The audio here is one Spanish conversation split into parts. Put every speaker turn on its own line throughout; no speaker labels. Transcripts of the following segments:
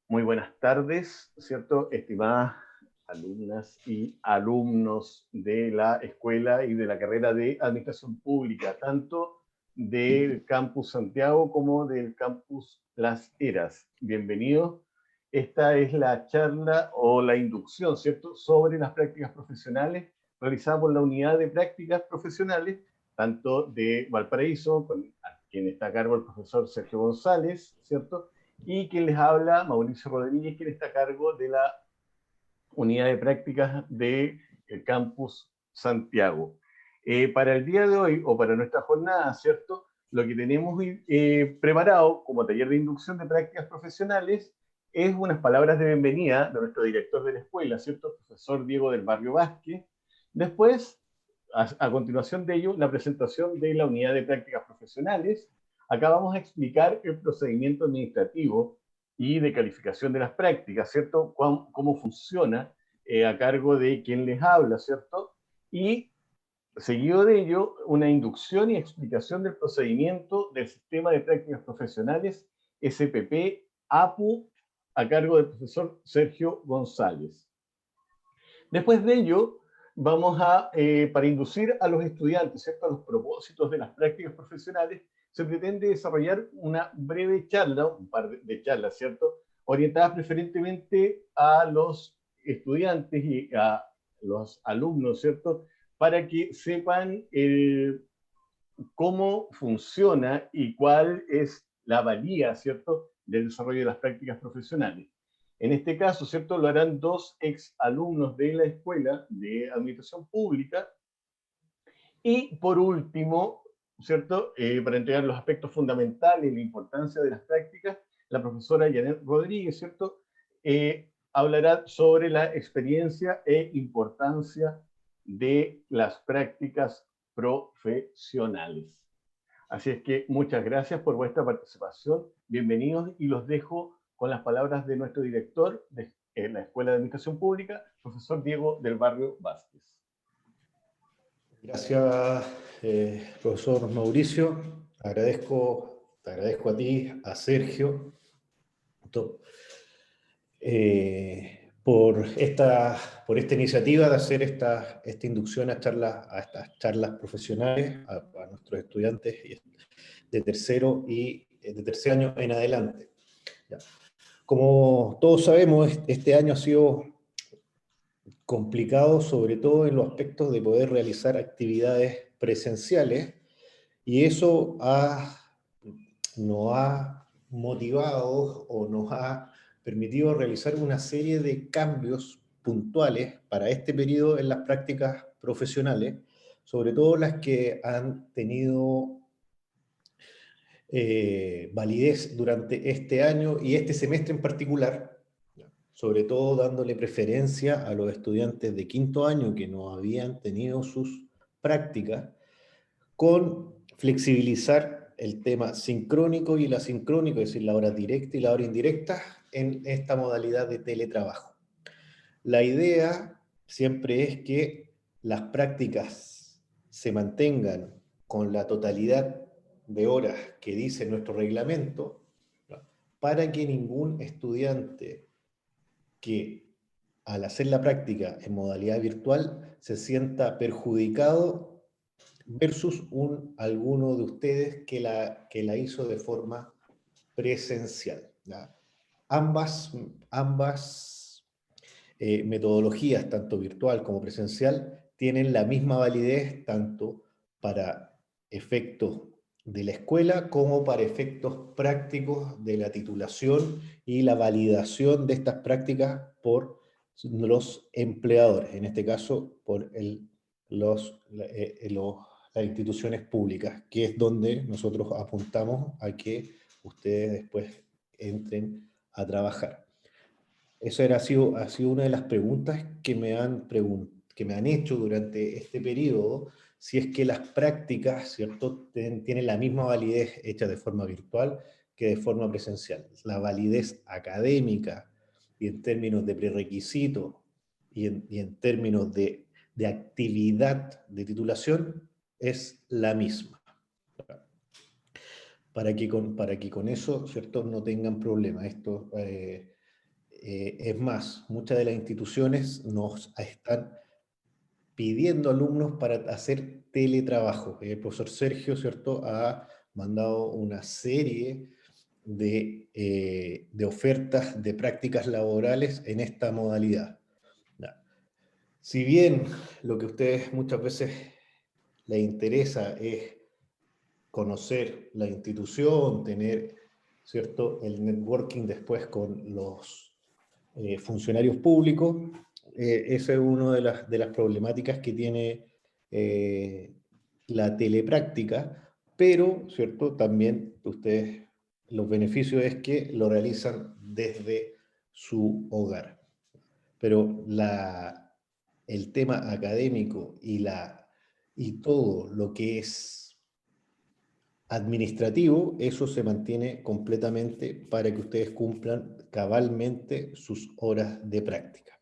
Muy buenas tardes, ¿cierto? Estimadas alumnas y alumnos de la escuela y de la carrera de Administración Pública, tanto del Campus Santiago como del Campus Las Heras. Bienvenidos. Esta es la charla o la inducción, ¿cierto?, sobre las prácticas profesionales realizada por la Unidad de Prácticas Profesionales, tanto de Valparaíso, con quien está a cargo el profesor Sergio González, ¿cierto?, y quien les habla, Mauricio Rodríguez, quien está a cargo de la unidad de prácticas del Campus Santiago. Para el día de hoy, o para nuestra jornada, ¿cierto?, lo que tenemos preparado como taller de inducción de prácticas profesionales es unas palabras de bienvenida de nuestro director de la escuela, ¿cierto?, profesor Diego del Barrio Vázquez. Después, a continuación de ello, la presentación de la unidad de prácticas profesionales. Acá vamos a explicar el procedimiento administrativo y de calificación de las prácticas, ¿cierto? Cómo funciona a cargo de quien les habla, ¿cierto? Y seguido de ello, una inducción y explicación del procedimiento del sistema de prácticas profesionales SPP-APU a cargo del profesor Sergio González. Después de ello, vamos para inducir a los estudiantes, ¿cierto?, a los propósitos de las prácticas profesionales, se pretende desarrollar una breve charla, un par de charlas, ¿cierto?, orientadas preferentemente a los estudiantes y a los alumnos, ¿cierto?, para que sepan cómo funciona y cuál es la valía, ¿cierto?, del desarrollo de las prácticas profesionales. En este caso, ¿cierto?, lo harán dos exalumnos de la Escuela de Administración Pública. Y por último, ¿cierto?, para entregar los aspectos fundamentales y la importancia de las prácticas, la profesora Janet Rodríguez, ¿cierto?, hablará sobre la experiencia e importancia de las prácticas profesionales. Así es que muchas gracias por vuestra participación, bienvenidos, y los dejo con las palabras de nuestro director de la Escuela de Administración Pública, profesor Diego del Barrio Vázquez.
Gracias, profesor Mauricio. Te agradezco a ti, a Sergio, por esta iniciativa de hacer esta inducción a estas charlas profesionales a nuestros estudiantes de tercero y de tercer año en adelante. Ya. Como todos sabemos, este año ha sido complicado, sobre todo en los aspectos de poder realizar actividades presenciales, y eso nos ha motivado o nos ha permitido realizar una serie de cambios puntuales para este periodo en las prácticas profesionales, sobre todo las que han tenido validez durante este año y este semestre en particular, sobre todo dándole preferencia a los estudiantes de quinto año que no habían tenido sus prácticas, con flexibilizar el tema sincrónico y el asincrónico, es decir, la hora directa y la hora indirecta, en esta modalidad de teletrabajo. La idea siempre es que las prácticas se mantengan con la totalidad de horas que dice nuestro reglamento, para que ningún estudiante que al hacer la práctica en modalidad virtual se sienta perjudicado versus alguno de ustedes que la hizo de forma presencial. ¿Ya? Ambas metodologías, tanto virtual como presencial, tienen la misma validez tanto para efectos de la escuela como para efectos prácticos de la titulación y la validación de estas prácticas por los empleadores, en este caso por las instituciones públicas, que es donde nosotros apuntamos a que ustedes después entren a trabajar. Eso ha sido una de las preguntas que me han hecho durante este periodo, si es que las prácticas, ¿cierto?, tienen la misma validez hecha de forma virtual que de forma presencial. La validez académica y en términos de prerequisitos y en términos de actividad de titulación es la misma. Para que con eso, ¿cierto?, no tengan problema. Esto Es más, muchas de las instituciones nos están pidiendo alumnos para hacer teletrabajo. El profesor Sergio, ¿cierto?, ha mandado una serie de ofertas de prácticas laborales en esta modalidad. Si bien lo que a ustedes muchas veces les interesa es conocer la institución, tener, ¿cierto?, el networking después con los funcionarios públicos, esa es una de las problemáticas que tiene la telepráctica, pero, ¿cierto?, también ustedes, los beneficios es que lo realizan desde su hogar. Pero el tema académico y todo lo que es administrativo, eso se mantiene completamente para que ustedes cumplan cabalmente sus horas de práctica.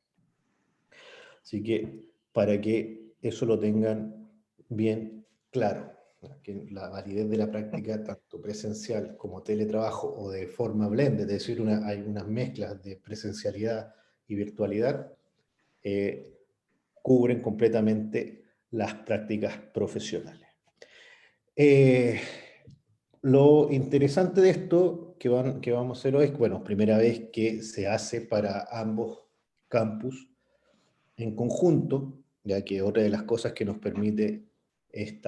Así que para que eso lo tengan bien claro, que la validez de la práctica, tanto presencial como teletrabajo o de forma blend, es decir, hay unas mezclas de presencialidad y virtualidad, cubren completamente las prácticas profesionales. Lo interesante de esto que vamos a hacer hoy es, bueno, primera vez que se hace para ambos campus en conjunto, ya que otra de las cosas que nos permite el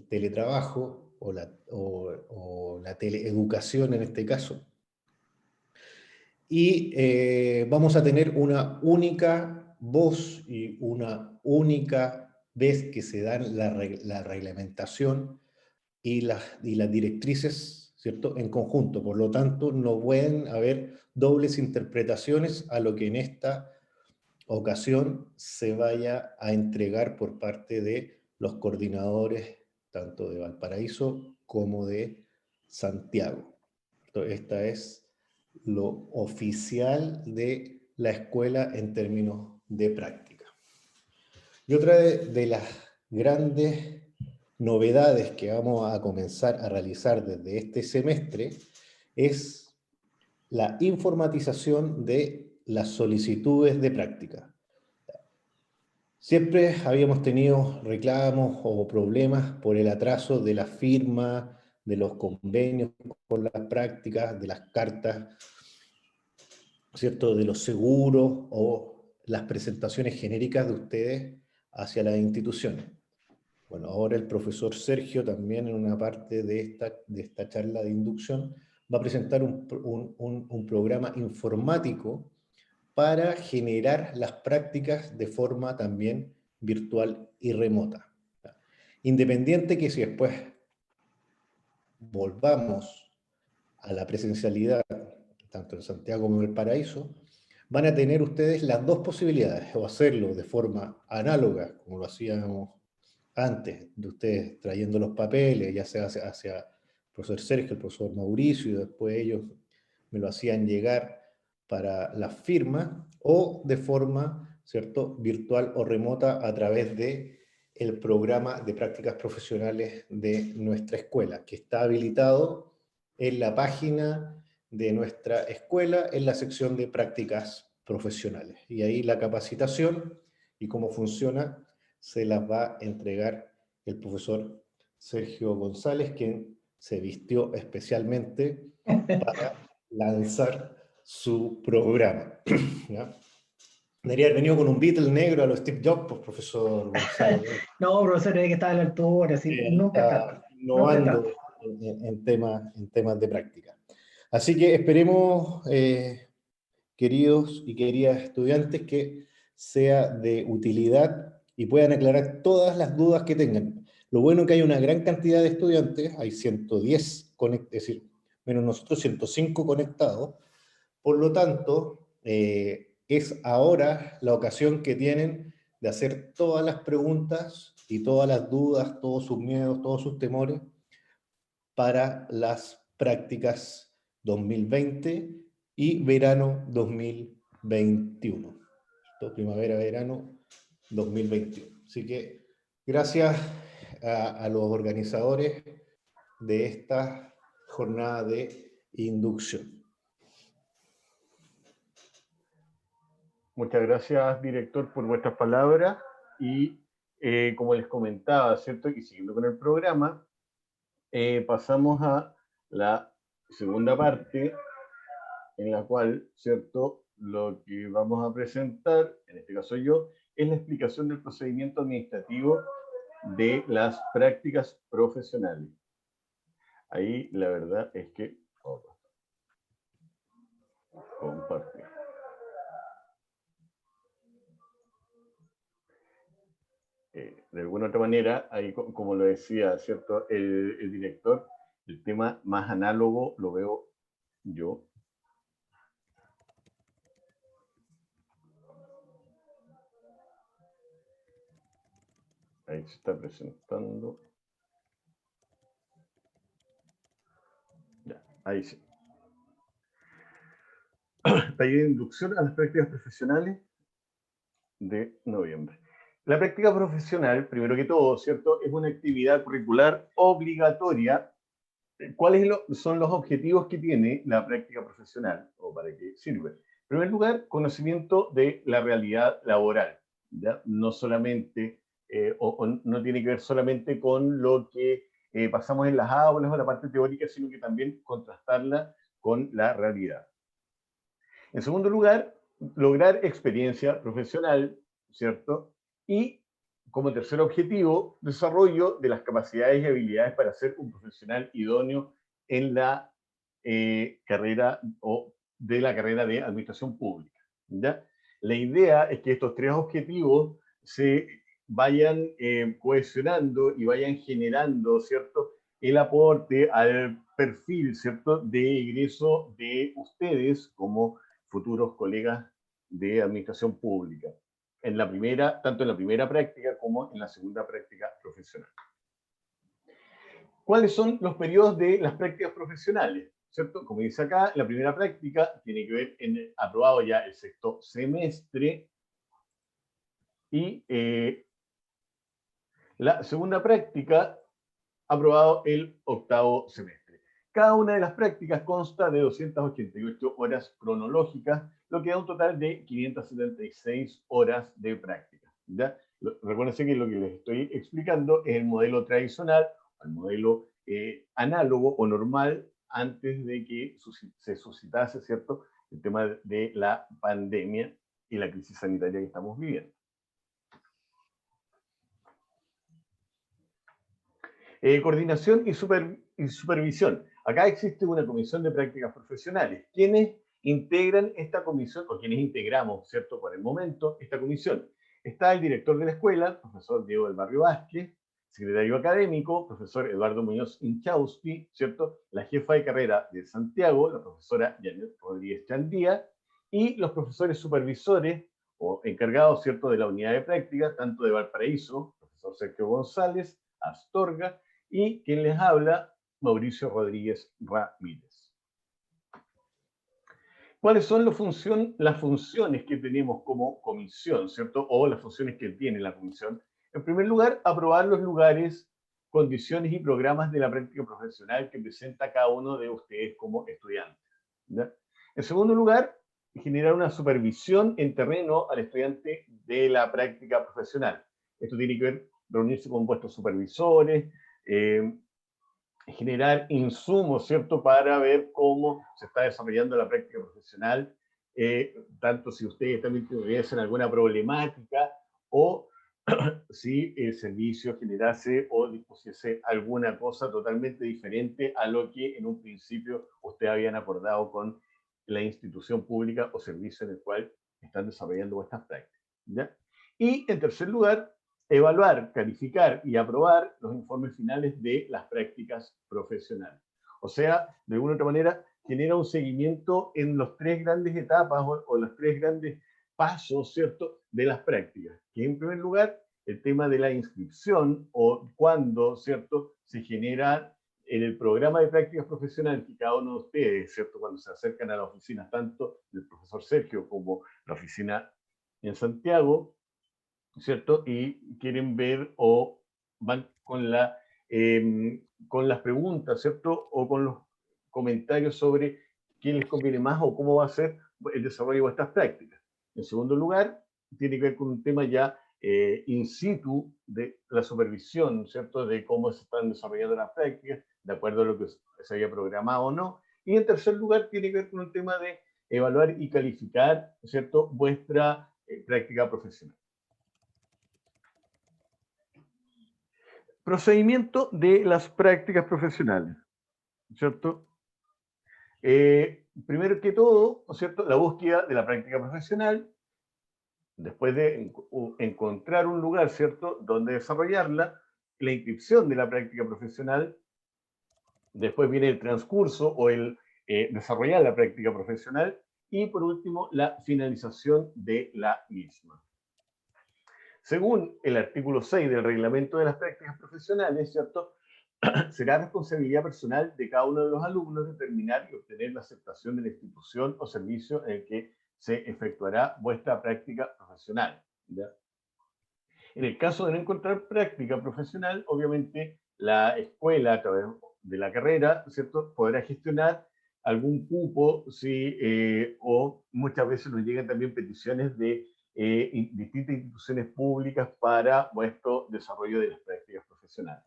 teletrabajo o la teleeducación en este caso. Y vamos a tener una única voz y una única vez que se dan la reglamentación y las directrices, ¿cierto?, en conjunto. Por lo tanto, no pueden haber dobles interpretaciones a lo que en esta ocasión se vaya a entregar por parte de los coordinadores, tanto de Valparaíso como de Santiago. Entonces, esta es lo oficial de la escuela en términos de práctica. Y otra de las grandes novedades que vamos a comenzar a realizar desde este semestre es la informatización de las solicitudes de práctica. Siempre habíamos tenido reclamos o problemas por el atraso de la firma, de los convenios con las prácticas, de las cartas, ¿cierto?, de los seguros o las presentaciones genéricas de ustedes hacia las instituciones. Bueno, ahora el profesor Sergio también en una parte de esta charla de inducción va a presentar un programa informático para generar las prácticas de forma también virtual y remota. Independiente que si después volvamos a la presencialidad, tanto en Santiago como en Valparaíso, van a tener ustedes las dos posibilidades, o hacerlo de forma análoga, como lo hacíamos antes, de ustedes trayendo los papeles, ya sea hacia el profesor Sergio, el profesor Mauricio, y después ellos me lo hacían llegar para la firma, o de forma, ¿cierto?, virtual o remota a través de el programa de prácticas profesionales de nuestra escuela, que está habilitado en la página de nuestra escuela, en la sección de prácticas profesionales. Y ahí la capacitación y cómo funciona se las va a entregar el profesor Sergio González, quien se vistió especialmente para lanzar su programa. ¿Ya? Debería haber venido con un Beatle negro a los Steve Jobs, pues, profesor González.
No, profesor, hay que estar a la altura, sí, nunca
Está
está.
innovando en temas de práctica. Así que esperemos, queridos y queridas estudiantes, que sea de utilidad y puedan aclarar todas las dudas que tengan. Lo bueno es que hay una gran cantidad de estudiantes, hay 110, es decir, menos nosotros 105 conectados, por lo tanto, es ahora la ocasión que tienen de hacer todas las preguntas y todas las dudas, todos sus miedos, todos sus temores para las prácticas 2020 y verano 2021. Primavera-verano 2021. Así que gracias a los organizadores de esta jornada de inducción.
Muchas gracias, director, por vuestras palabras. Y como les comentaba, ¿cierto? Y siguiendo con el programa, pasamos a la segunda parte, en la cual, ¿cierto? Lo que vamos a presentar, en este caso yo, es la explicación del procedimiento administrativo de las prácticas profesionales. Ahí la verdad es que... compartir. De alguna otra manera, ahí, como lo decía, ¿cierto? El director, el tema más análogo lo veo yo. Ahí se está presentando. Ya, ahí sí. Taller de inducción a las prácticas profesionales de noviembre. La práctica profesional, primero que todo, ¿cierto? Es una actividad curricular obligatoria. ¿Cuáles son los objetivos que tiene la práctica profesional o para qué sirve? En primer lugar, conocimiento de la realidad laboral, ¿ya? No solamente, o no tiene que ver solamente con lo que pasamos en las aulas o la parte teórica, sino que también contrastarla con la realidad. En segundo lugar, lograr experiencia profesional, ¿cierto? Y como tercer objetivo, desarrollo de las capacidades y habilidades para ser un profesional idóneo en la carrera o de la carrera de administración pública. ¿Ya? La idea es que estos tres objetivos se vayan cohesionando y vayan generando, ¿cierto?, el aporte al perfil, ¿cierto?, de egreso de ustedes como futuros colegas de administración pública, en la primera, tanto en la primera práctica como en la segunda práctica profesional. ¿Cuáles son los periodos de las prácticas profesionales? ¿Cierto? Como dice acá, la primera práctica tiene que ver en aprobado ya el sexto semestre y la segunda práctica aprobado el octavo semestre. Cada una de las prácticas consta de 288 horas cronológicas, lo que da un total de 576 horas de práctica. ¿Ya? Recuérdense que lo que les estoy explicando es el modelo tradicional, el modelo análogo o normal antes de que se suscitase, ¿cierto?, el tema de la pandemia y la crisis sanitaria que estamos viviendo. Coordinación y supervisión. Acá existe una comisión de prácticas profesionales. ¿Quiénes integran esta comisión, o quienes integramos, ¿cierto?, por el momento, esta comisión? Está el director de la escuela, profesor Diego del Barrio Vázquez, secretario académico, profesor Eduardo Muñoz Inchausti, ¿cierto?, la jefa de carrera de Santiago, la profesora Janet Rodríguez Chandía, y los profesores supervisores o encargados, ¿cierto?, de la unidad de práctica, tanto de Valparaíso, profesor Sergio González Astorga, y quien les habla, Mauricio Rodríguez Ramírez. ¿Cuáles son las funciones que tenemos como comisión, ¿cierto? O las funciones que tiene la comisión. En primer lugar, aprobar los lugares, condiciones y programas de la práctica profesional que presenta cada uno de ustedes como estudiantes, ¿ya? En segundo lugar, generar una supervisión en terreno al estudiante de la práctica profesional. Esto tiene que ver reunirse con vuestros supervisores, generar insumos, ¿cierto?, para ver cómo se está desarrollando la práctica profesional, tanto si ustedes también tuviesen alguna problemática o si el servicio generase o dispusiese alguna cosa totalmente diferente a lo que en un principio ustedes habían acordado con la institución pública o servicio en el cual están desarrollando vuestras prácticas, ¿ya? Y en tercer lugar, evaluar, calificar y aprobar los informes finales de las prácticas profesionales. O sea, de alguna otra manera, genera un seguimiento en las tres grandes etapas o los tres grandes pasos, ¿cierto?, de las prácticas. Que en primer lugar, el tema de la inscripción o cuando, ¿cierto?, se genera en el programa de prácticas profesionales que cada uno de ustedes, ¿cierto?, cuando se acercan a la oficina, tanto del profesor Sergio como la oficina en Santiago, ¿cierto? Y quieren ver o van con las preguntas, ¿cierto? O con los comentarios sobre qué les conviene más o cómo va a ser el desarrollo de estas prácticas. En segundo lugar, tiene que ver con un tema ya in situ de la supervisión, ¿cierto? De cómo se están desarrollando las prácticas, de acuerdo a lo que se había programado o no. Y en tercer lugar, tiene que ver con un tema de evaluar y calificar, ¿cierto?, vuestra práctica profesional. Procedimiento de las prácticas profesionales, ¿cierto? Primero que todo, ¿cierto?, la búsqueda de la práctica profesional, después de encontrar un lugar, ¿cierto?, donde desarrollarla, la inscripción de la práctica profesional, después viene el transcurso o el desarrollar la práctica profesional y por último la finalización de la misma. Según el artículo 6 del reglamento de las prácticas profesionales, ¿cierto?, será responsabilidad personal de cada uno de los alumnos determinar y obtener la aceptación de la institución o servicio en el que se efectuará vuestra práctica profesional, ¿ya? En el caso de no encontrar práctica profesional, obviamente la escuela a través de la carrera, ¿cierto?, podrá gestionar algún cupo, ¿sí? O muchas veces nos llegan también peticiones de distintas instituciones públicas para vuestro desarrollo de las prácticas profesionales.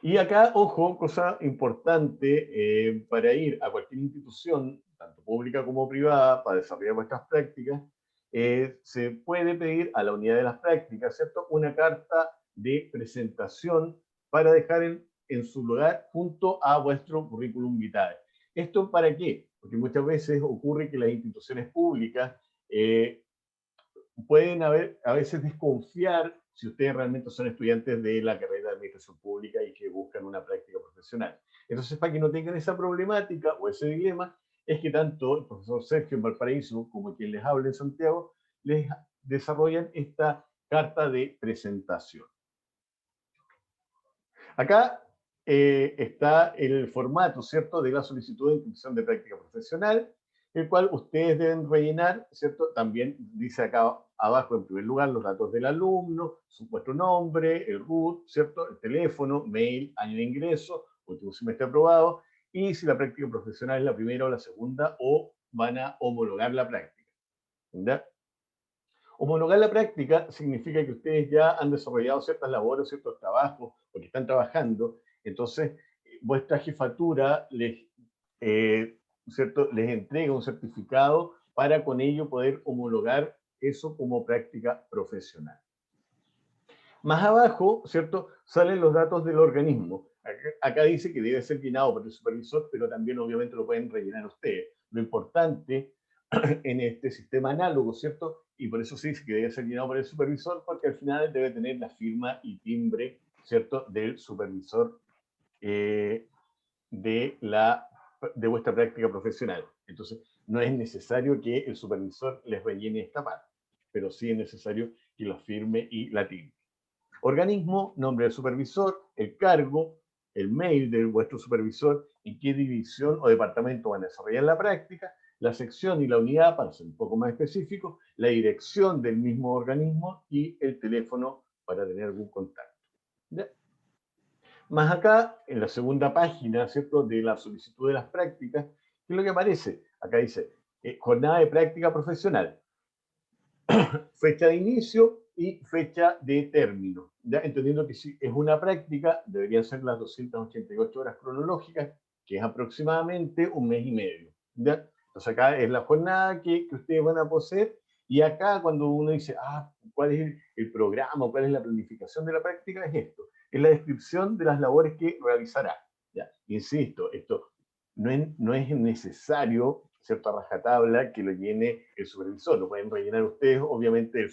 Y acá, ojo, cosa importante, para ir a cualquier institución, tanto pública como privada, para desarrollar vuestras prácticas, se puede pedir a la unidad de las prácticas, ¿cierto?, una carta de presentación para dejar en su lugar junto a vuestro currículum vitae. ¿Esto para qué? Porque muchas veces ocurre que las instituciones públicas pueden a veces desconfiar si ustedes realmente son estudiantes de la carrera de Administración Pública y que buscan una práctica profesional. Entonces, para que no tengan esa problemática o ese dilema, es que tanto el profesor Sergio en Valparaíso como quien les habla en Santiago, les desarrollan esta carta de presentación. Acá está el formato, ¿cierto?, de la solicitud de inscripción de práctica profesional, el cual ustedes deben rellenar, ¿cierto? También dice acá abajo, en primer lugar, los datos del alumno, vuestro nombre, el root, ¿cierto?, el teléfono, mail, año de ingreso, último semestre aprobado, y si la práctica profesional es la primera o la segunda, o van a homologar la práctica, ¿ya? Homologar la práctica significa que ustedes ya han desarrollado ciertas labores, ciertos trabajos, o que están trabajando, entonces vuestra jefatura ¿cierto?, les entrega un certificado para con ello poder homologar eso como práctica profesional. Más abajo, ¿cierto?, salen los datos del organismo. Acá dice que debe ser llenado por el supervisor, pero también obviamente lo pueden rellenar ustedes. Lo importante en este sistema análogo, ¿cierto? Y por eso se dice que debe ser llenado por el supervisor, porque al final debe tener la firma y timbre, ¿cierto?, del supervisor de vuestra práctica profesional. Entonces, no es necesario que el supervisor les rellene esta parte, pero sí es necesario que lo firme y la timbre. Organismo, nombre del supervisor, el cargo, el mail de vuestro supervisor, en qué división o departamento van a desarrollar la práctica, la sección y la unidad, para ser un poco más específico, la dirección del mismo organismo y el teléfono para tener algún contacto. ¿Ya? Más acá, en la segunda página, ¿cierto?, de la solicitud de las prácticas, ¿qué es lo que aparece? Acá dice, jornada de práctica profesional, fecha de inicio y fecha de término. ¿Ya? Entendiendo que si es una práctica, deberían ser las 288 horas cronológicas, que es aproximadamente un mes y medio. ¿Ya? Entonces acá es la jornada que ustedes van a poseer, y acá cuando uno dice, ¿cuál es el programa, cuál es la planificación de la práctica? Es esto, es la descripción de las labores que realizará. ¿Ya? Insisto, esto no es necesario, ¿cierto?, a rajatabla, que lo llene el supervisor. Lo pueden rellenar ustedes, obviamente,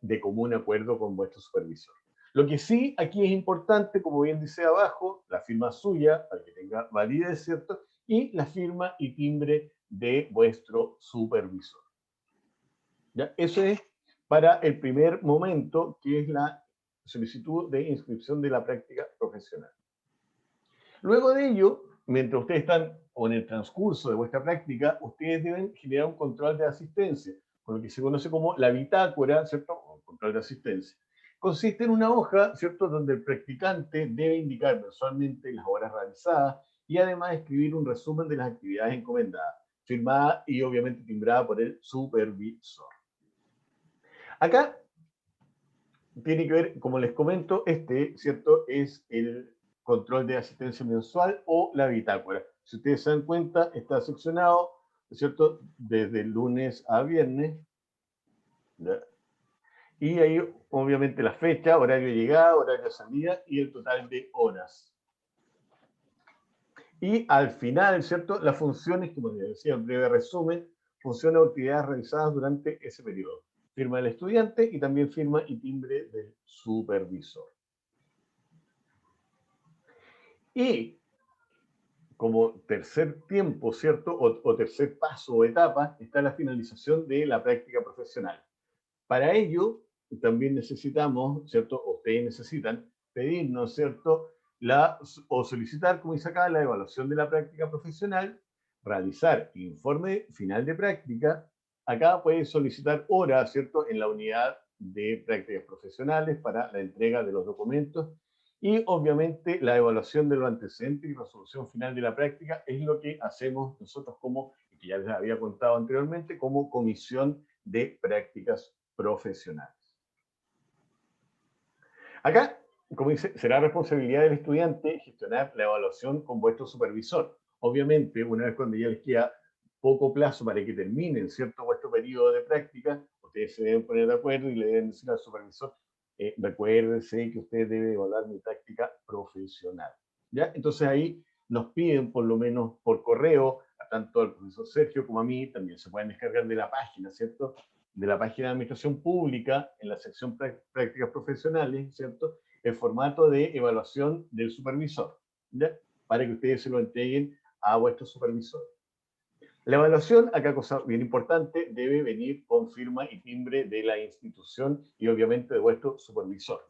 de común acuerdo con vuestro supervisor. Lo que sí aquí es importante, como bien dice abajo, la firma suya, para que tenga validez, ¿cierto?, y la firma y timbre de vuestro supervisor. ¿Ya? Eso es para el primer momento, que es la solicitud de inscripción de la práctica profesional. Luego de ello, mientras ustedes están o en el transcurso de vuestra práctica, ustedes deben generar un control de asistencia, con lo que se conoce como la bitácora, ¿cierto?, o control de asistencia. Consiste en una hoja, ¿cierto?, donde el practicante debe indicar mensualmente las horas realizadas y además escribir un resumen de las actividades encomendadas. firmada y obviamente timbrada por el supervisor. Acá tiene que ver, como les comento, ¿cierto? Es el control de asistencia mensual o la bitácora. Si ustedes se dan cuenta, está seccionado, ¿cierto? Desde lunes a viernes. ¿Ya? Y ahí, obviamente, la fecha, horario de llegada, horario de salida y el total de horas. Y al final, ¿cierto? Las funciones, como les decía en breve resumen, funciones o actividades realizadas durante ese periodo. Firma del estudiante y también firma y timbre del supervisor. Y como tercer tiempo, ¿cierto? O tercer paso o etapa, está la finalización de la práctica profesional. Para ello, también necesitamos, ¿cierto? Ustedes necesitan pedirnos, ¿cierto? O solicitar, como dice acá, la evaluación de la práctica profesional, realizar informe final de práctica. Acá pueden solicitar horas, ¿cierto? En la unidad de prácticas profesionales para la entrega de los documentos. Y obviamente la evaluación de los antecedentes y resolución final de la práctica es lo que hacemos nosotros como, que ya les había contado anteriormente, como comisión de prácticas profesionales. Acá, como dice, será responsabilidad del estudiante gestionar la evaluación con vuestro supervisor. Obviamente, una vez cuando ya les queda poco plazo para que terminen, ¿cierto?, vuestro periodo de práctica, ustedes se deben poner de acuerdo y le deben decir al supervisor, recuérdense que usted debe evaluar mi práctica profesional. ¿Ya? Entonces ahí nos piden, por lo menos por correo, tanto al profesor Sergio como a mí, también se pueden descargar de la página, ¿cierto?, de la página de Administración Pública, en la sección Prácticas Profesionales, ¿cierto?, el formato de evaluación del supervisor, ¿ya?, para que ustedes se lo entreguen a vuestro supervisor. La evaluación, acá cosa bien importante, debe venir con firma y timbre de la institución y obviamente de vuestro supervisor.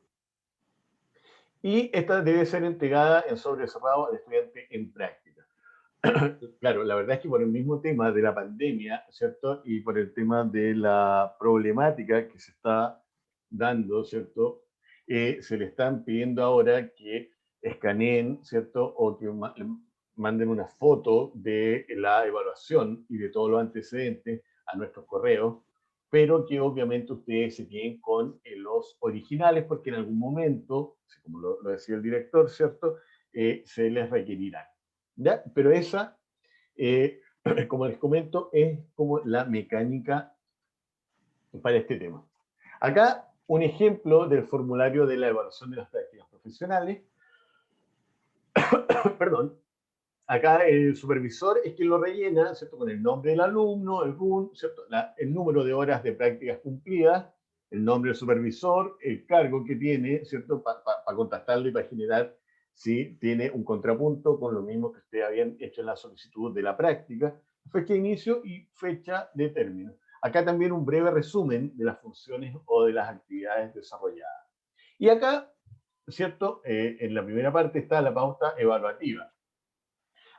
Y esta debe ser entregada en sobre cerrado al estudiante en práctica. Claro, la verdad es que por el mismo tema de la pandemia, ¿cierto? Y por el tema de la problemática que se está dando, ¿cierto? Se le están pidiendo ahora que escaneen, ¿cierto? O que manden una foto de la evaluación y de todos los antecedentes a nuestros correos, pero que obviamente ustedes se queden con los originales porque en algún momento, como lo decía el director, ¿cierto? Se les requerirán. ¿Ya? Pero esa, como les comento, es como la mecánica para este tema. Acá un ejemplo del formulario de la evaluación de las prácticas profesionales. Perdón. Acá el supervisor es quien lo rellena, ¿cierto? Con el nombre del alumno, el RUN, ¿cierto? El número de horas de prácticas cumplidas, el nombre del supervisor, el cargo que tiene, ¿cierto? Para contactarlo y para generar si tiene un contrapunto con lo mismo que ustedes habían hecho en la solicitud de la práctica, fecha de inicio y fecha de término. Acá también un breve resumen de las funciones o de las actividades desarrolladas. Y acá, ¿cierto? En la primera parte está la pauta evaluativa.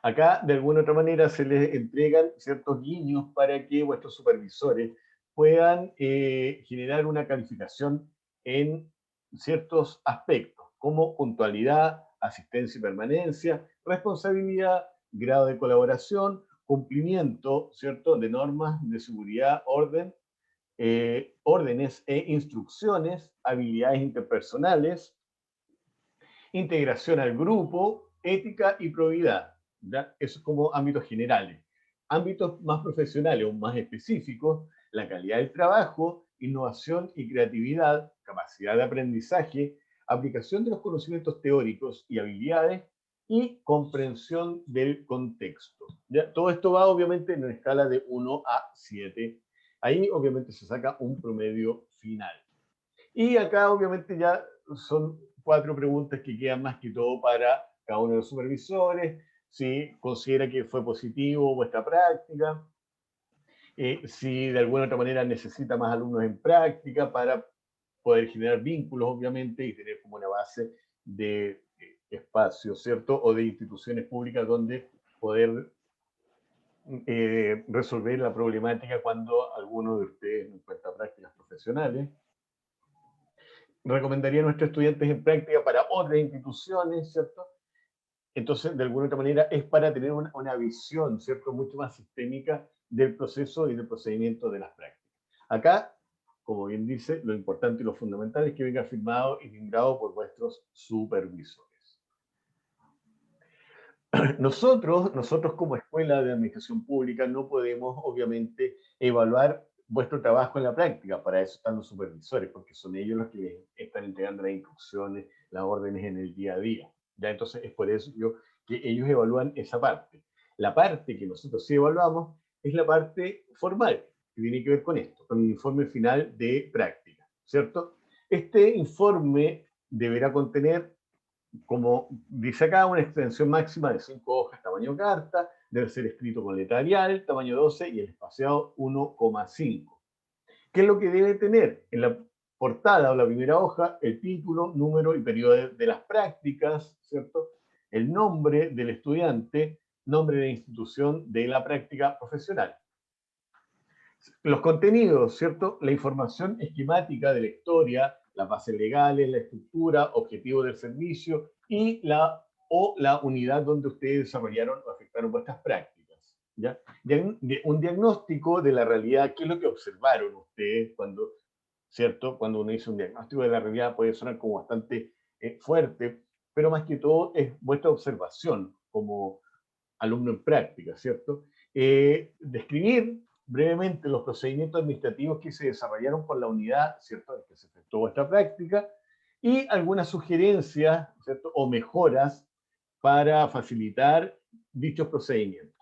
Acá, de alguna otra manera, se les entregan ciertos guiños para que vuestros supervisores puedan generar una calificación en ciertos aspectos, como puntualidad, asistencia y permanencia, responsabilidad, grado de colaboración, cumplimiento, ¿cierto?, de normas de seguridad, órdenes e instrucciones, habilidades interpersonales, integración al grupo, ética y probidad. ¿Ya? Eso es como ámbitos generales. Ámbitos más profesionales o más específicos, la calidad del trabajo, innovación y creatividad, capacidad de aprendizaje, aplicación de los conocimientos teóricos y habilidades y comprensión del contexto. ¿Ya? Todo esto va obviamente en una escala de 1 a 7. Ahí obviamente se saca un promedio final. Y acá obviamente ya son 4 preguntas que quedan más que todo para cada uno de los supervisores, si considera que fue positivo vuestra práctica, si de alguna otra manera necesita más alumnos en práctica para poder generar vínculos, obviamente, y tener como una base de espacios, ¿cierto? O de instituciones públicas donde poder resolver la problemática cuando alguno de ustedes no encuentra prácticas profesionales. Recomendaría a nuestros estudiantes en práctica para otras instituciones, ¿cierto? entonces, de alguna otra manera, es para tener una visión, ¿cierto?, mucho más sistémica del proceso y del procedimiento de las prácticas. Acá, como bien dice, lo importante y lo fundamental es que venga firmado y timbrado por vuestros supervisores. Nosotros como Escuela de Administración Pública no podemos, obviamente, evaluar vuestro trabajo en la práctica. Para eso están los supervisores, porque son ellos los que les están entregando las instrucciones, las órdenes en el día a día. ¿Ya? Entonces, es por eso que ellos evalúan esa parte. La parte que nosotros sí evaluamos es la parte formal, que tiene que ver con esto, con el informe final de práctica, ¿cierto? Este informe deberá contener, como dice acá, una extensión máxima de 5 hojas tamaño carta, debe ser escrito con letra Arial, tamaño 12 y el espaciado 1,5. ¿Qué es lo que debe tener? En la portada o la primera hoja, el título, número y periodo de las prácticas, ¿cierto? El nombre del estudiante, nombre de la institución de la práctica profesional. Los contenidos, ¿cierto? La información esquemática de la historia, las bases legales, la estructura, objetivo del servicio y la unidad donde ustedes desarrollaron o afectaron vuestras prácticas. ¿Ya? Un diagnóstico de la realidad, qué es lo que observaron ustedes cuando, ¿cierto? Cuando uno dice un diagnóstico de la realidad puede sonar como bastante fuerte, pero más que todo es vuestra observación como alumno en práctica, ¿cierto? Describir brevemente los procedimientos administrativos que se desarrollaron por la unidad, ¿cierto?, en que se efectuó vuestra práctica, y algunas sugerencias, ¿cierto?, o mejoras para facilitar dichos procedimientos.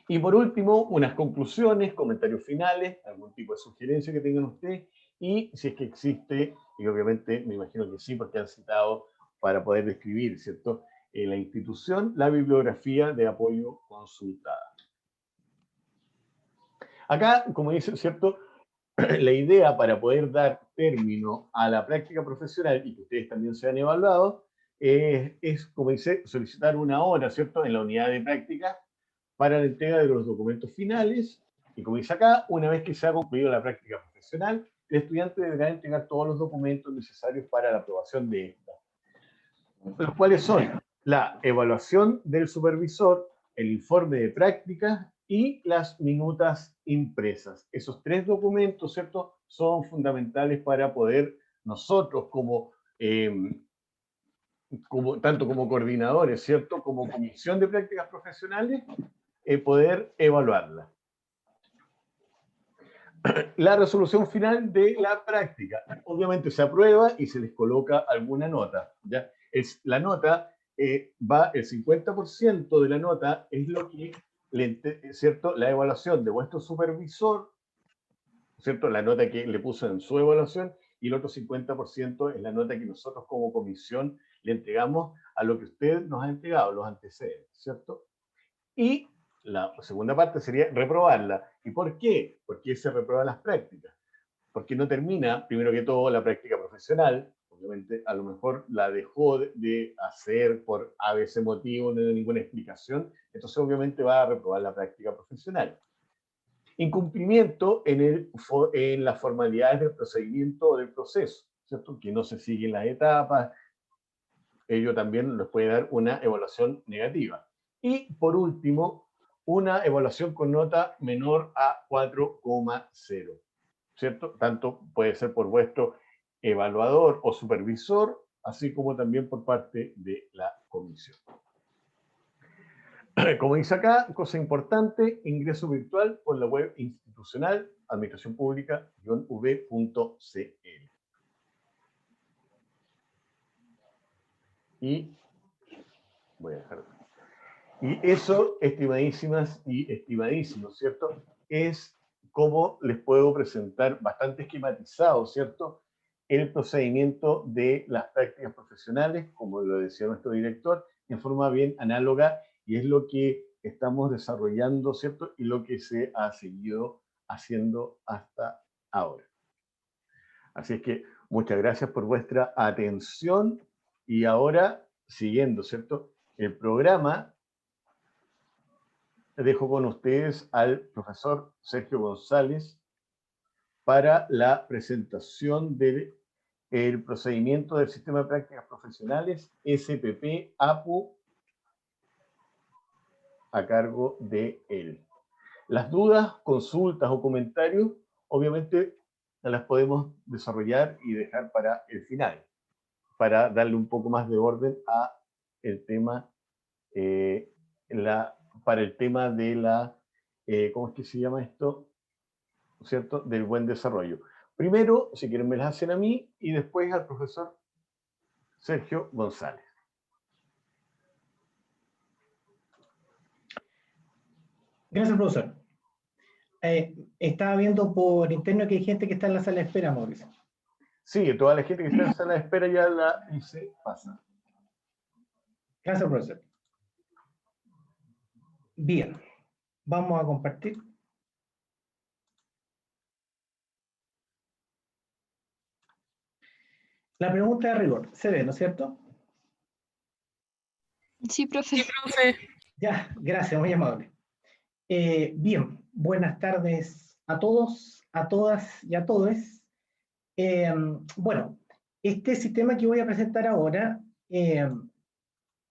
Y por último, unas conclusiones, comentarios finales, algún tipo de sugerencia que tengan ustedes, y si es que existe, y obviamente me imagino que sí, porque han citado para poder describir, ¿cierto?, la institución, la bibliografía de apoyo consultada. Acá, como dice, ¿cierto?, la idea para poder dar término a la práctica profesional y que ustedes también sean evaluados, es, como dice, solicitar una hora, ¿cierto?, en la unidad de práctica para la entrega de los documentos finales, y como dice acá, una vez que se ha concluido la práctica profesional, el estudiante deberá entregar todos los documentos necesarios para la aprobación de esta, los cuales son la evaluación del supervisor, el informe de práctica y las minutas impresas. Esos 3 documentos, ¿cierto?, son fundamentales para poder nosotros tanto como coordinadores, ¿cierto?, como comisión de prácticas profesionales, poder evaluarla. La resolución final de la práctica. Obviamente se aprueba y se les coloca alguna nota, ¿ya? La nota va, el 50% de la nota es lo que, ¿cierto?, la evaluación de vuestro supervisor, ¿cierto?, la nota que le puso en su evaluación, y el otro 50% es la nota que nosotros como comisión le entregamos a lo que usted nos ha entregado, los antecedentes, ¿cierto? Y la segunda parte sería reprobarla. ¿Y por qué? Porque se reprueban las prácticas. Porque no termina, primero que todo, la práctica profesional. Obviamente, a lo mejor la dejó de hacer por ABC motivo, no hay ninguna explicación. Entonces, obviamente, va a reprobar la práctica profesional. Incumplimiento en las formalidades del procedimiento o del proceso, ¿cierto?, que no se siguen las etapas. Ello también les puede dar una evaluación negativa. Y, por último, una evaluación con nota menor a 4,0, ¿cierto? Tanto puede ser por vuestro evaluador o supervisor, así como también por parte de la comisión. Como dice acá, cosa importante, ingreso virtual por la web institucional administracionpublica-v.cl. Y voy a dejar. Y eso, estimadísimas y estimadísimos, ¿cierto?, es como les puedo presentar bastante esquematizado, ¿cierto?, el procedimiento de las prácticas profesionales, como lo decía nuestro director, en forma bien análoga, y es lo que estamos desarrollando, ¿cierto?, y lo que se ha seguido haciendo hasta ahora. Así es que muchas gracias por vuestra atención, y ahora, siguiendo, ¿cierto?, el programa, dejo con ustedes al profesor Sergio González para la presentación de el procedimiento del Sistema de Prácticas Profesionales, SPP, APU, a cargo de él. Las dudas, consultas o comentarios, obviamente las podemos desarrollar y dejar para el final, para darle un poco más de orden a el tema, para el tema de la, ¿cómo es que se llama esto? ¿Cierto? Del buen desarrollo. Primero, si quieren, me las hacen a mí y después al profesor Sergio González.
Gracias, profesor. Estaba viendo por interno que hay gente que está en la sala de espera, Mauricio.
Sí, toda la gente que está en la sala de espera ya la hice pasa.
Gracias, profesor. Bien, vamos a compartir. La pregunta de rigor, se ve, ¿no es cierto?
Sí, profe.
Sí, profe.
Ya, gracias, muy amable. Bien, buenas tardes a todos, a todas y a todos. Bueno, este sistema que voy a presentar ahora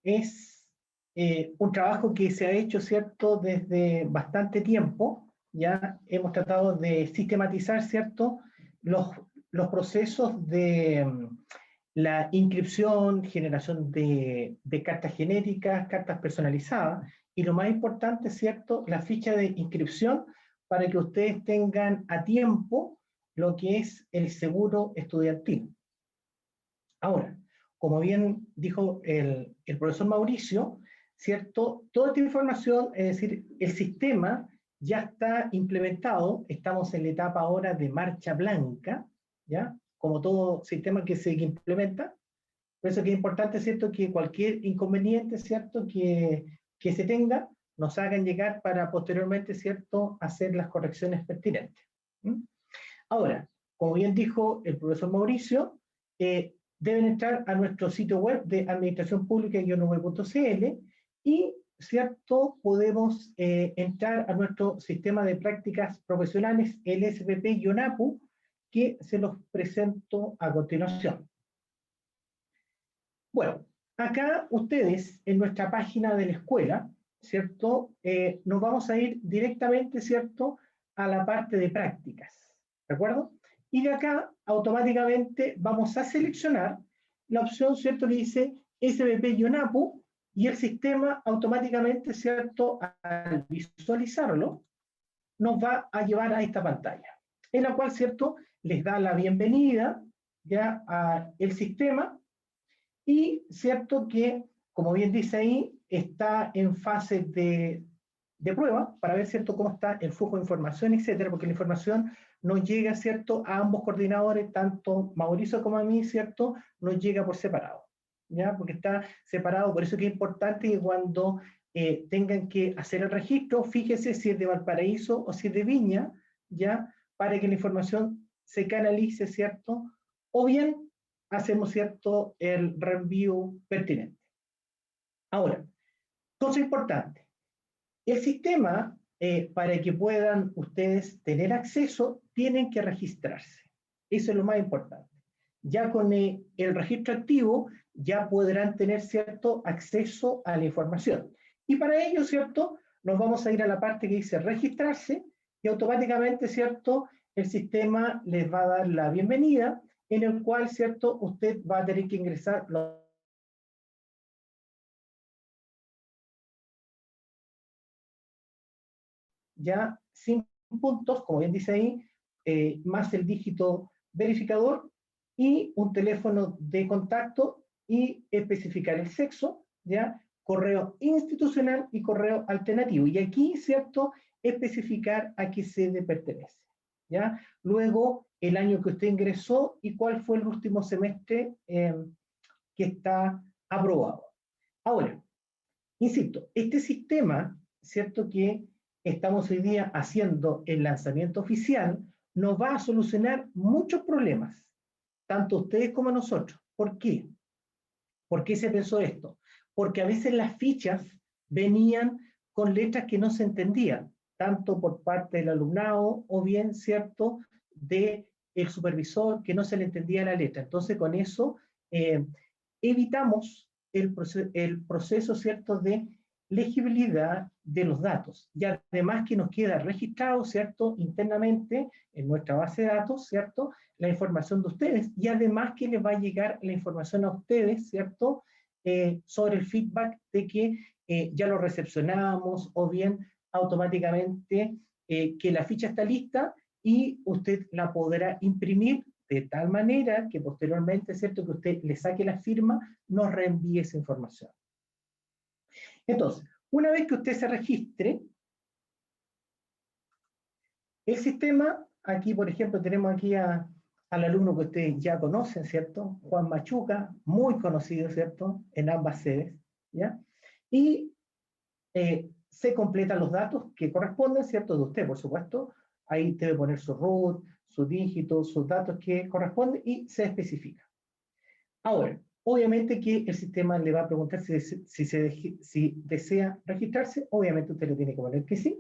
es un trabajo que se ha hecho, ¿cierto?, desde bastante tiempo. Ya hemos tratado de sistematizar, ¿cierto?, los procesos de la inscripción, generación de cartas genéricas, cartas personalizadas, y lo más importante, ¿cierto?, la ficha de inscripción para que ustedes tengan a tiempo lo que es el seguro estudiantil. Ahora, como bien dijo el profesor Mauricio, ¿cierto? Toda esta información, es decir, el sistema ya está implementado, estamos en la etapa ahora de marcha blanca, ¿ya? Como todo sistema que se implementa. Por eso que es importante, ¿cierto?, que cualquier inconveniente, ¿cierto?, que se tenga, nos hagan llegar para posteriormente, ¿cierto?, hacer las correcciones pertinentes. ¿Mm? Ahora, como bien dijo el profesor Mauricio, deben entrar a nuestro sitio web de administracionpublica-v.cl y, ¿cierto?, podemos entrar a nuestro sistema de prácticas profesionales, el SPP-APU, que se los presento a continuación. Bueno, acá ustedes, en nuestra página de la escuela, ¿cierto?, nos vamos a ir directamente, ¿cierto?, a la parte de prácticas, ¿de acuerdo? Y de acá, automáticamente, vamos a seleccionar la opción, ¿cierto?, que dice SPP-APU, y el sistema automáticamente, ¿cierto?, al visualizarlo, nos va a llevar a esta pantalla, en la cual, ¿cierto?, les da la bienvenida ya al sistema. Y cierto que, como bien dice ahí, está en fase de prueba para ver, ¿cierto?, cómo está el flujo de información, etcétera, porque la información nos llega, ¿cierto?, a ambos coordinadores, tanto Mauricio como a mí, ¿cierto?, nos llega por separado, ¿ya? Porque está separado, por eso que es importante que cuando tengan que hacer el registro, fíjese si es de Valparaíso o si es de Viña, ¿ya?, para que la información se canalice, ¿cierto?, o bien hacemos, ¿cierto?, el reenvío pertinente. Ahora, cosa importante, el sistema, para que puedan ustedes tener acceso, tienen que registrarse. Eso es lo más importante. Ya con el registro activo, ya podrán tener, ¿cierto?, acceso a la información. Y para ello, ¿cierto?, nos vamos a ir a la parte que dice registrarse, y automáticamente, ¿cierto?, el sistema les va a dar la bienvenida, en el cual, ¿cierto?, usted va a tener que ingresar los ya 5 puntos, como bien dice ahí, más el dígito verificador y un teléfono de contacto y especificar el sexo, ¿ya? Correo institucional y correo alternativo. Y aquí, ¿cierto?, especificar a qué sede pertenece, ¿ya? Luego, el año que usted ingresó y cuál fue el último semestre que está aprobado. Ahora, insisto, este sistema, ¿cierto?, que estamos hoy día haciendo el lanzamiento oficial, nos va a solucionar muchos problemas, tanto ustedes como nosotros. ¿Por qué? ¿Por qué se pensó esto? Porque a veces las fichas venían con letras que no se entendían, tanto por parte del alumnado o bien, ¿cierto?, de el supervisor que no se le entendía la letra. Entonces, con eso evitamos el proceso, ¿cierto?, de legibilidad de los datos. Y además que nos queda registrado, ¿cierto?, internamente en nuestra base de datos, ¿cierto?, la información de ustedes. Y además que les va a llegar la información a ustedes, ¿cierto?, sobre el feedback de que ya lo recepcionamos, o bien automáticamente que la ficha está lista y usted la podrá imprimir de tal manera que posteriormente, ¿cierto?, que usted le saque la firma, nos reenvíe esa información. Entonces, una vez que usted se registre, el sistema, aquí por ejemplo tenemos aquí al alumno que ustedes ya conocen, ¿cierto?, Juan Machuca, muy conocido, ¿cierto?, en ambas sedes, ¿ya? Y se completan los datos que corresponden, ¿cierto?, de usted, por supuesto. Ahí debe poner su root, su dígito, sus datos que corresponden y se especifica. Ahora, obviamente que el sistema le va a preguntar si desea registrarse. Obviamente usted le tiene que poner que sí,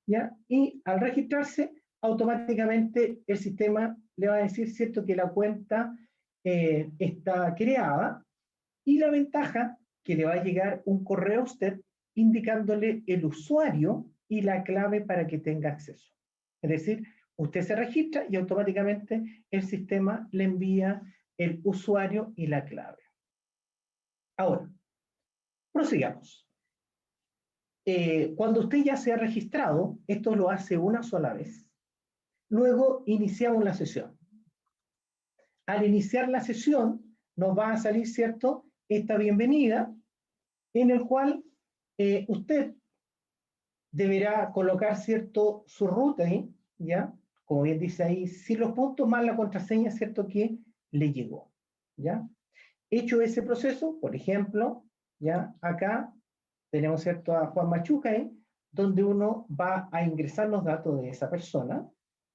¿ya? Y al registrarse, automáticamente el sistema le va a decir, ¿cierto?, que la cuenta está creada, y la ventaja que le va a llegar un correo a usted indicándole el usuario y la clave para que tenga acceso. Es decir, usted se registra y automáticamente el sistema le envía el usuario y la clave. Ahora, prosigamos. Cuando usted ya se ha registrado, esto lo hace una sola vez. Luego iniciamos la sesión. Al iniciar la sesión, nos va a salir, ¿cierto?, esta bienvenida, en el cual usted deberá colocar, ¿cierto?, su root ahí, ¿ya? Como bien dice ahí, sin los puntos más la contraseña, ¿cierto?, que le llegó, ¿ya? Hecho ese proceso, por ejemplo, ¿ya?, acá tenemos, ¿cierto?, a Juan Machuca, donde uno va a ingresar los datos de esa persona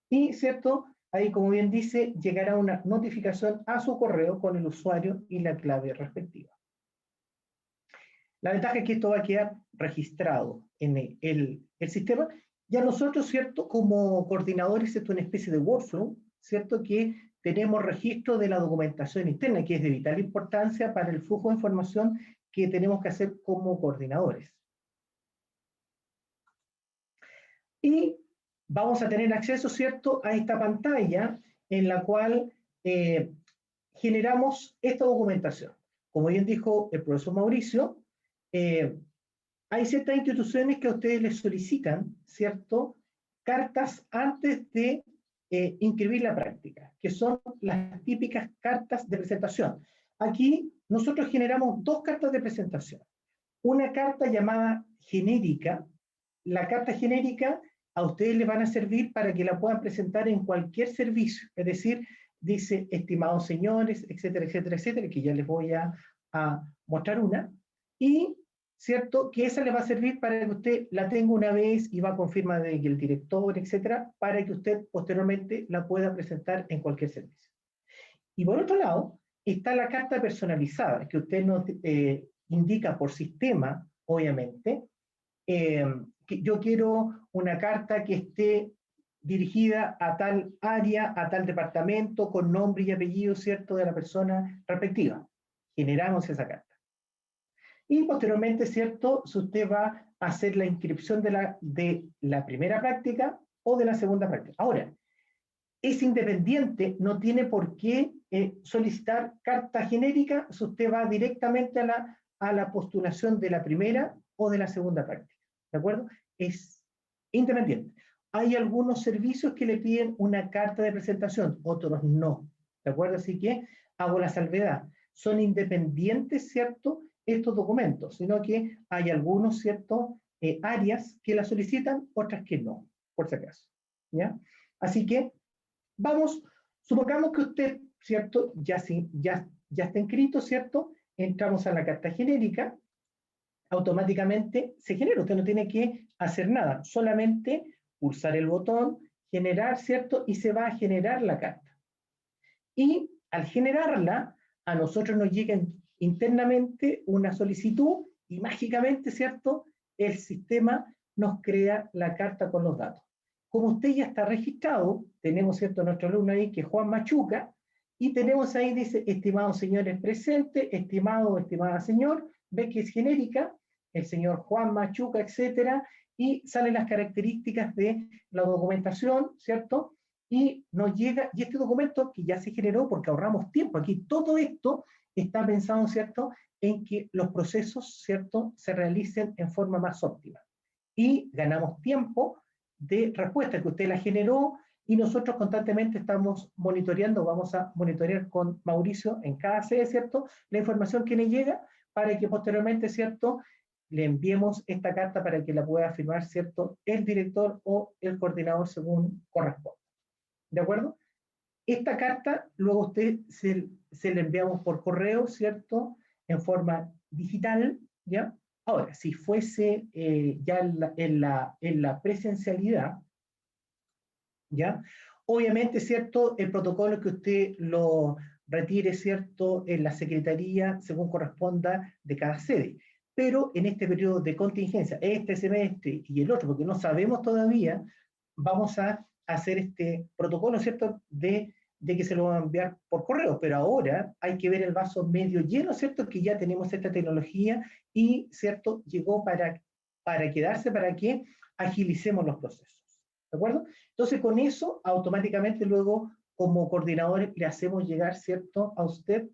y, ¿cierto?, ahí, como bien dice, llegará una notificación a su correo con el usuario y la clave respectiva. La ventaja es que esto va a quedar registrado en el sistema. Ya nosotros, ¿cierto?, como coordinadores, esto es una especie de workflow, ¿cierto?, que tenemos registro de la documentación interna, que es de vital importancia para el flujo de información que tenemos que hacer como coordinadores. Y vamos a tener acceso, ¿cierto?, a esta pantalla en la cual generamos esta documentación. Como bien dijo el profesor Mauricio, hay ciertas instituciones que a ustedes les solicitan, ¿cierto?, cartas antes de inscribir la práctica, que son las típicas cartas de presentación. Aquí nosotros generamos dos cartas de presentación. Una carta llamada genérica. La carta genérica a ustedes les van a servir para que la puedan presentar en cualquier servicio, es decir, dice, estimados señores, etcétera, etcétera, etcétera, que ya les voy a mostrar una, y ¿cierto?, que esa le va a servir para que usted la tenga una vez y va a confirmar de que el director, etcétera, para que usted posteriormente la pueda presentar en cualquier servicio. Y por otro lado, está la carta personalizada, que usted nos indica por sistema, obviamente, que yo quiero una carta que esté dirigida a tal área, a tal departamento, con nombre y apellido, ¿cierto?, de la persona respectiva. Generamos esa carta. Y posteriormente, ¿cierto?, si usted va a hacer la inscripción de la primera práctica o de la segunda práctica. Ahora, es independiente, no tiene por qué solicitar carta genérica si usted va directamente a la postulación de la primera o de la segunda práctica. ¿De acuerdo? Es independiente. Hay algunos servicios que le piden una carta de presentación, otros no. ¿De acuerdo? Así que hago la salvedad. Son independientes, ¿cierto?, estos documentos, sino que hay algunos, ¿cierto?, áreas que la solicitan, otras que no, por si acaso. ¿Ya? Así que vamos, supongamos que usted, ¿cierto?, ya está inscrito, ¿cierto? Entramos a la carta genérica, automáticamente se genera, usted no tiene que hacer nada, solamente pulsar el botón, generar, ¿cierto?, y se va a generar la carta. Y al generarla, a nosotros nos llega internamente una solicitud y mágicamente, ¿cierto?, el sistema nos crea la carta con los datos. como usted ya está registrado, tenemos, ¿cierto?, nuestro alumno ahí, que es Juan Machuca, y tenemos ahí, dice, estimados señores presentes, estimado o estimada señor, ve que es genérica, el señor Juan Machuca, etcétera, y salen las características de la documentación, ¿cierto? Y nos llega, y este documento que ya se generó porque ahorramos tiempo, aquí todo esto está pensado, ¿cierto?, en que los procesos, ¿cierto?, se realicen en forma más óptima. Y ganamos tiempo de respuesta que usted la generó y nosotros constantemente estamos monitoreando, vamos a monitorear con Mauricio en cada sede, ¿cierto?, la información que le llega para que posteriormente, ¿cierto?, le enviemos esta carta para que la pueda firmar, ¿cierto?, el director o el coordinador según corresponda. ¿De acuerdo? Esta carta luego usted se la enviamos por correo, ¿cierto?, en forma digital, ¿ya? Ahora, si fuese ya en la presencialidad, ¿ya? Obviamente, ¿cierto?, el protocolo que usted lo retire, ¿cierto?, en la secretaría según corresponda de cada sede. Pero en este periodo de contingencia, este semestre y el otro, porque no sabemos todavía, vamos a hacer este protocolo, ¿cierto?, de que se lo van a enviar por correo, pero ahora hay que ver el vaso medio lleno, ¿cierto?, que ya tenemos esta tecnología y, ¿cierto?, llegó para quedarse, para que agilicemos los procesos. ¿De acuerdo? Entonces, con eso, automáticamente luego, como coordinadores, le hacemos llegar, ¿cierto?, a usted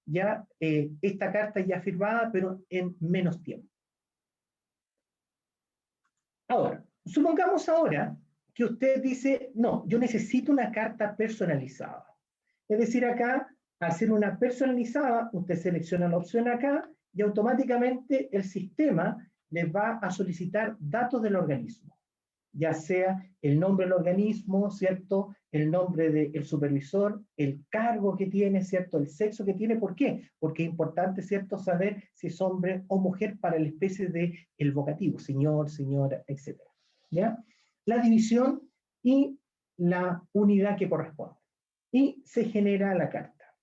ya esta carta ya firmada, pero en menos tiempo. Ahora, supongamos ahora que usted dice, no, yo necesito una carta personalizada. Es decir, acá, al ser una personalizada, usted selecciona la opción acá y automáticamente el sistema le va a solicitar datos del organismo, ya sea el nombre del organismo, ¿cierto?, el nombre del supervisor, el cargo que tiene, ¿cierto?, el sexo que tiene. ¿Por qué? Porque es importante, ¿cierto?, saber si es hombre o mujer para la especie del vocativo, señor, señora, etc. ¿Ya? La división y la unidad que corresponde. Y se genera la carta.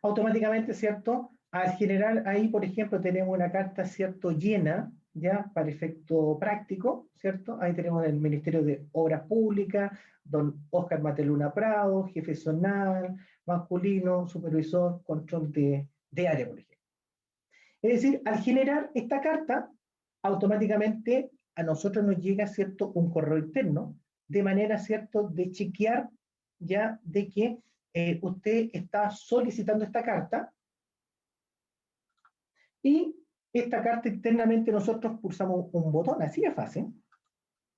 Automáticamente, ¿cierto?, al generar ahí, por ejemplo, tenemos una carta, ¿cierto?, llena, ya, para efecto práctico, ¿cierto? Ahí tenemos el Ministerio de Obras Públicas, don Óscar Mateluna Prado, jefe zonal, masculino, supervisor, control de área, por ejemplo. Es decir, al generar esta carta, automáticamente a nosotros nos llega, ¿cierto?, un correo interno, de manera, ¿cierto?, de chequear ya de que usted está solicitando esta carta y esta carta internamente nosotros pulsamos un botón, así de fácil,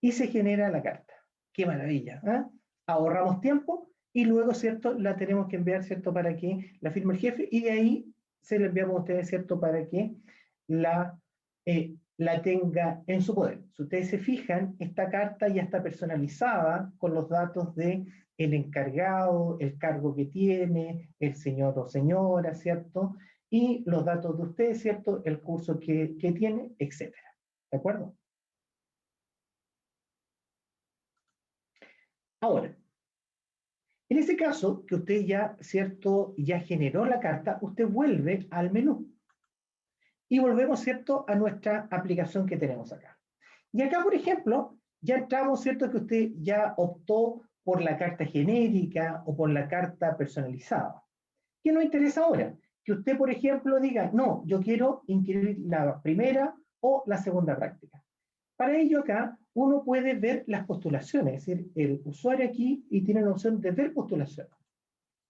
y se genera la carta. ¡Qué maravilla! ¿Eh? Ahorramos tiempo y luego, ¿cierto?, la tenemos que enviar, ¿cierto?, para que la firme el jefe y de ahí se la enviamos a ustedes, ¿cierto?, para que la tenga en su poder. Si ustedes se fijan, esta carta ya está personalizada con los datos de el encargado, el cargo que tiene, el señor o señora, ¿cierto?, y los datos de ustedes, ¿cierto?, el curso que tiene, etc. ¿De acuerdo? Ahora, en ese caso, que usted ya, ¿cierto?, ya generó la carta, usted vuelve al menú. Y volvemos, ¿cierto?, a nuestra aplicación que tenemos acá. Y acá, por ejemplo, ya entramos, ¿cierto?, que usted ya optó por la carta genérica o por la carta personalizada. ¿Qué nos interesa ahora? Que usted, por ejemplo, diga, no, yo quiero inscribir la primera o la segunda práctica. Para ello acá uno puede ver las postulaciones, es decir, el usuario aquí y tiene la opción de ver postulaciones,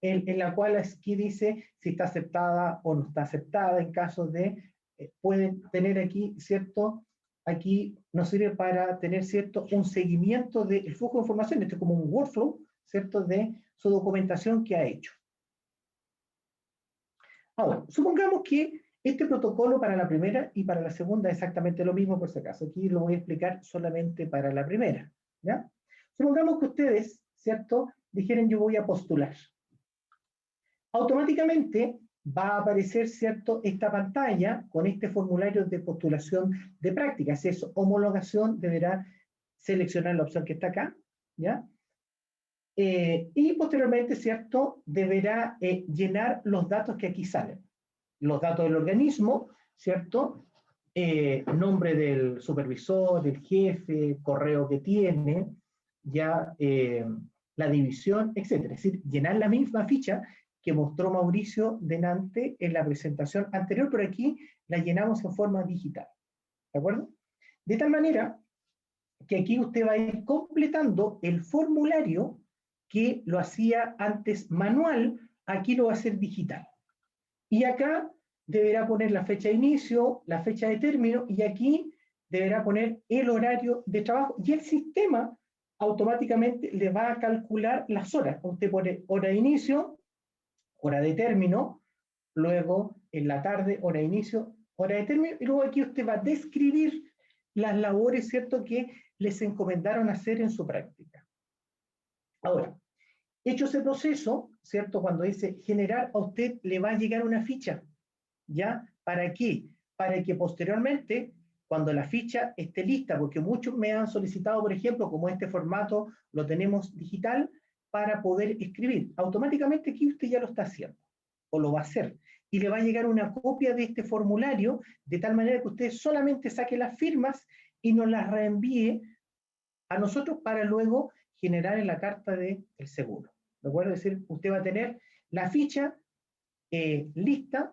en la cual aquí dice si está aceptada o no está aceptada, en caso de, pueden tener aquí, ¿cierto? Aquí nos sirve para tener, ¿cierto?, un seguimiento del flujo de información, esto es como un workflow, ¿cierto?, de su documentación que ha hecho. Ahora, supongamos que este protocolo para la primera y para la segunda es exactamente lo mismo, por si acaso. Aquí lo voy a explicar solamente para la primera, ¿ya? Supongamos que ustedes, ¿cierto?, dijeron yo voy a postular. Automáticamente va a aparecer, ¿cierto?, esta pantalla con este formulario de postulación de prácticas. Si es homologación, deberá seleccionar la opción que está acá, ¿ya? Y posteriormente, ¿cierto?, deberá llenar los datos que aquí salen. Los datos del organismo, ¿cierto?, nombre del supervisor, del jefe, correo que tiene, ya la división, etcétera. Es decir, llenar la misma ficha que mostró Mauricio delante en la presentación anterior, pero aquí la llenamos en forma digital. ¿De acuerdo? De tal manera que aquí usted va a ir completando el formulario que lo hacía antes manual, aquí lo va a hacer digital. Y acá deberá poner la fecha de inicio, la fecha de término, y aquí deberá poner el horario de trabajo, y el sistema automáticamente le va a calcular las horas. Usted pone hora de inicio, hora de término, luego en la tarde, hora de inicio, hora de término, y luego aquí usted va a describir las labores, ¿cierto?, que les encomendaron hacer en su práctica. Ahora, hecho ese proceso, ¿cierto?, cuando dice generar, a usted le va a llegar una ficha, ¿ya? ¿Para qué? Para que posteriormente, cuando la ficha esté lista, porque muchos me han solicitado, por ejemplo, como este formato lo tenemos digital, para poder escribir. Automáticamente aquí usted ya lo está haciendo, o lo va a hacer, y le va a llegar una copia de este formulario, de tal manera que usted solamente saque las firmas y nos las reenvíe a nosotros para luego generar en la carta del seguro. ¿De acuerdo? Es decir, usted va a tener la ficha lista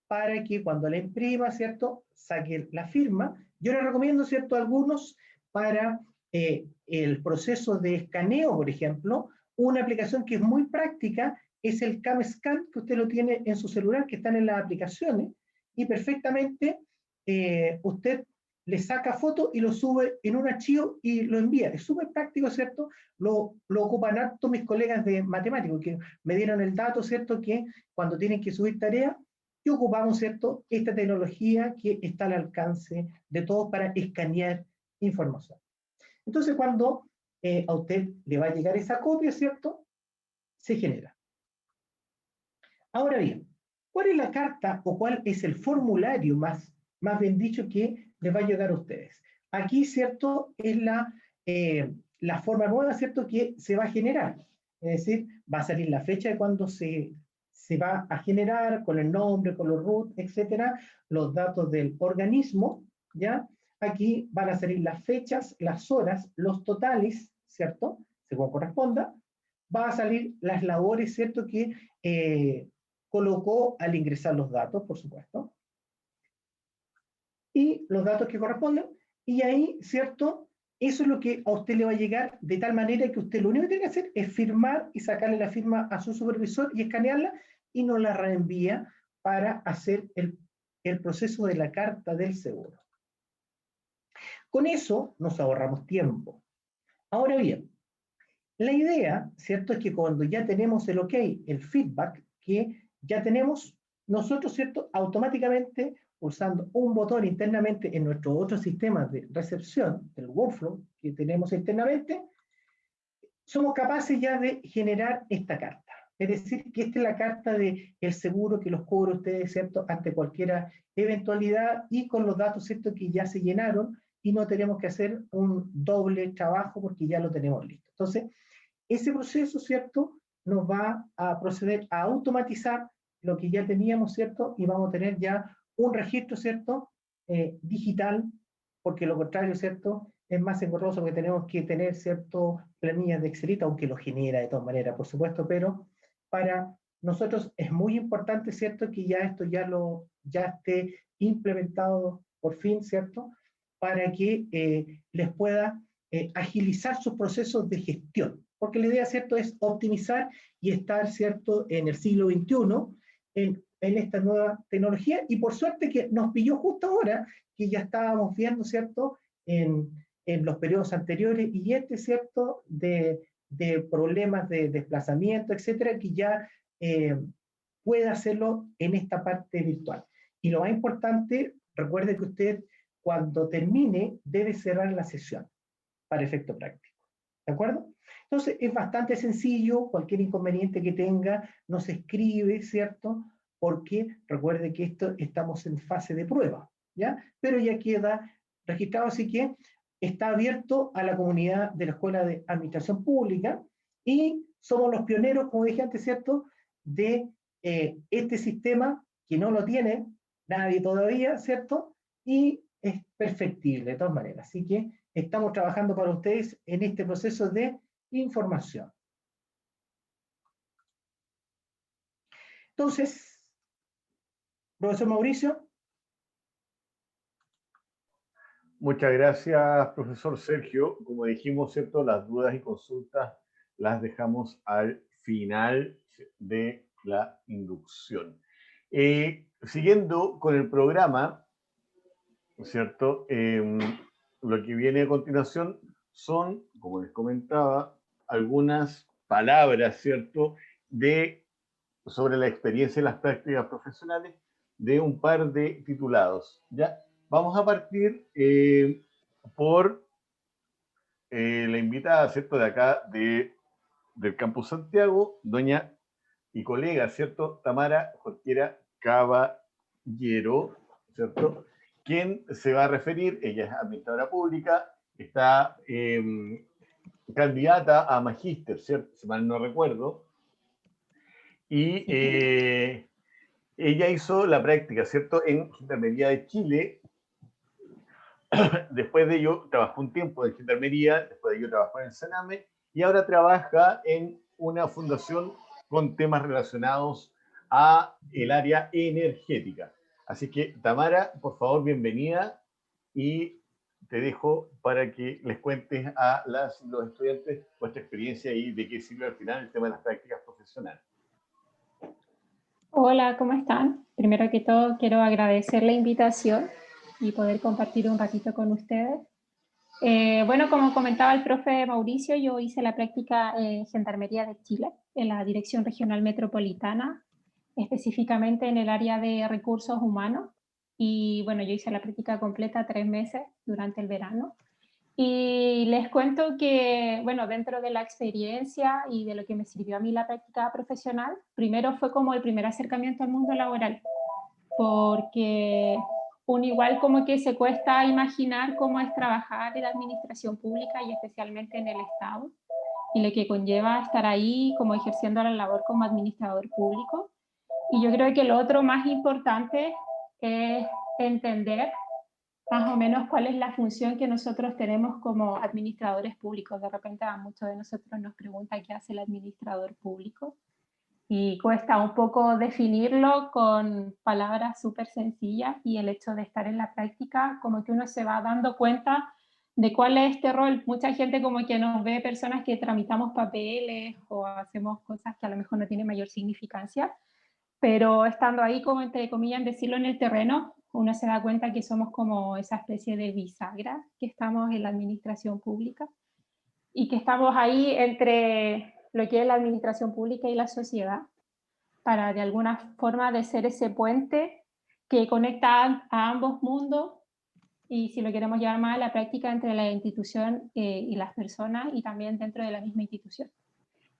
para que cuando la imprima, ¿cierto?, saque la firma. Yo le recomiendo, ¿cierto?, algunos para el proceso de escaneo, por ejemplo, una aplicación que es muy práctica es el CamScan, que usted lo tiene en su celular, que están en las aplicaciones, y perfectamente usted le saca foto y lo sube en un archivo y lo envía. Es súper práctico, ¿cierto? Lo ocupan harto mis colegas de matemáticos, que me dieron el dato, ¿cierto?, que cuando tienen que subir tareas, y ocupamos, ¿cierto?, esta tecnología que está al alcance de todos para escanear información. Entonces, cuando a usted le va a llegar esa copia, ¿cierto?, se genera. Ahora bien, ¿cuál es la carta o cuál es el formulario más bien dicho que les va a llegar a ustedes? Aquí, ¿cierto?, es la forma nueva, ¿cierto?, que se va a generar. Es decir, va a salir la fecha de cuando se va a generar, con el nombre, con los root, etcétera, los datos del organismo, ¿ya? Aquí van a salir las fechas, las horas, los totales, ¿cierto?, según corresponda. Va a salir las labores, ¿cierto?, que colocó al ingresar los datos, por supuesto, y los datos que corresponden, y ahí, ¿cierto?, eso es lo que a usted le va a llegar, de tal manera que usted lo único que tiene que hacer es firmar y sacarle la firma a su supervisor y escanearla, y nos la reenvía para hacer el proceso de la carta del seguro. Con eso nos ahorramos tiempo. Ahora bien, la idea, ¿cierto?, es que cuando ya tenemos el OK, el feedback, que ya tenemos nosotros, ¿cierto?, automáticamente pulsando un botón internamente en nuestro otro sistema de recepción, del workflow que tenemos internamente, somos capaces ya de generar esta carta. Es decir, que esta es la carta del seguro que los cubre ustedes, ¿cierto?, ante cualquier eventualidad, y con los datos, ¿cierto?, que ya se llenaron, y no tenemos que hacer un doble trabajo porque ya lo tenemos listo. Entonces, ese proceso, ¿cierto?, nos va a proceder a automatizar lo que ya teníamos, ¿cierto?, y vamos a tener ya un registro, ¿cierto?, digital, porque lo contrario, ¿cierto?, es más engorroso porque tenemos que tener, ¿cierto?, planillas de Excel, aunque lo genera de todas maneras, por supuesto, pero para nosotros es muy importante, ¿cierto?, que ya esto ya esté implementado por fin, ¿cierto?, para que les pueda agilizar sus procesos de gestión. Porque la idea, ¿cierto?, es optimizar y estar, ¿cierto?, en el siglo XXI, en esta nueva tecnología, y por suerte que nos pilló justo ahora, que ya estábamos viendo, ¿cierto?, en los periodos anteriores, y ¿cierto?, de problemas de desplazamiento, etcétera, que ya puede hacerlo en esta parte virtual. Y lo más importante, recuerde que usted, cuando termine, debe cerrar la sesión para efecto práctico. ¿De acuerdo? Entonces, es bastante sencillo. Cualquier inconveniente que tenga, nos escribe, ¿cierto? Porque recuerde que estamos en fase de prueba, ¿ya? Pero ya queda registrado, así que está abierto a la comunidad de la Escuela de Administración Pública, y somos los pioneros, como dije antes, ¿cierto?, de este sistema, que no lo tiene nadie todavía, ¿cierto? Y es perfectible de todas maneras. Así que estamos trabajando para ustedes en este proceso de información. Entonces, profesor Mauricio.
Muchas gracias, profesor Sergio. Como dijimos, ¿cierto? Las dudas y consultas las dejamos al final de la inducción. Siguiendo con el programa, ¿cierto? Lo que viene a continuación son, como les comentaba, algunas palabras, ¿cierto? Sobre la experiencia y las prácticas profesionales de un par de titulados. ¿Ya? Vamos a partir por la invitada, ¿cierto? De acá, del Campus Santiago, doña y colega, ¿cierto? Tamara Jorquera Caballero, ¿cierto? Quien se va a referir, ella es administradora pública, está candidata a magíster, ¿cierto? Si mal no recuerdo, y ella hizo la práctica, ¿cierto? En Gendarmería de Chile. Después de ello trabajó un tiempo en Gendarmería, después de ello trabajó en el Sename y ahora trabaja en una fundación con temas relacionados a el área energética. Así que, Tamara, por favor, bienvenida y te dejo para que les cuentes a los estudiantes vuestra experiencia y de qué sirve al final el tema de las prácticas profesionales.
Hola, ¿cómo están? Primero que todo, quiero agradecer la invitación y poder compartir un ratito con ustedes. Bueno, como comentaba el profe Mauricio, yo hice la práctica en Gendarmería de Chile, en la Dirección Regional Metropolitana, específicamente en el área de recursos humanos. Y bueno, yo hice la práctica completa 3 meses durante el verano. Y les cuento que, bueno, dentro de la experiencia y de lo que me sirvió a mí la práctica profesional, primero fue como el primer acercamiento al mundo laboral, porque uno igual como que se cuesta imaginar cómo es trabajar en la administración pública y especialmente en el Estado, y lo que conlleva estar ahí como ejerciendo la labor como administrador público. Y yo creo que lo otro más importante es entender más o menos cuál es la función que nosotros tenemos como administradores públicos. De repente a muchos de nosotros nos preguntan qué hace el administrador público y cuesta un poco definirlo con palabras súper sencillas, y el hecho de estar en la práctica como que uno se va dando cuenta de cuál es este rol. Mucha gente como que nos ve personas que tramitamos papeles o hacemos cosas que a lo mejor no tienen mayor significancia, pero estando ahí como entre comillas decirlo en el terreno, uno se da cuenta que somos como esa especie de bisagra, que estamos en la administración pública y que estamos ahí entre lo que es la administración pública y la sociedad, para de alguna forma de ser ese puente que conecta a ambos mundos, y si lo queremos llevar más a la práctica, entre la institución y las personas, y también dentro de la misma institución.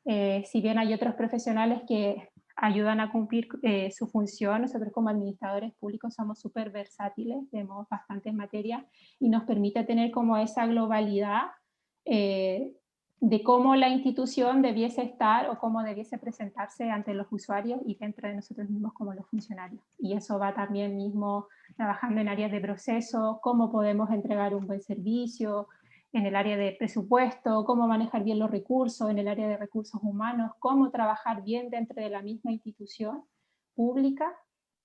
Si bien hay otros profesionales que ayudan a cumplir su función, nosotros como administradores públicos somos súper versátiles, vemos bastantes materias y nos permite tener como esa globalidad de cómo la institución debiese estar o cómo debiese presentarse ante los usuarios y dentro de nosotros mismos como los funcionarios. Y eso va también mismo trabajando en áreas de proceso, cómo podemos entregar un buen servicio, en el área de presupuesto, cómo manejar bien los recursos, en el área de recursos humanos, cómo trabajar bien dentro de la misma institución pública.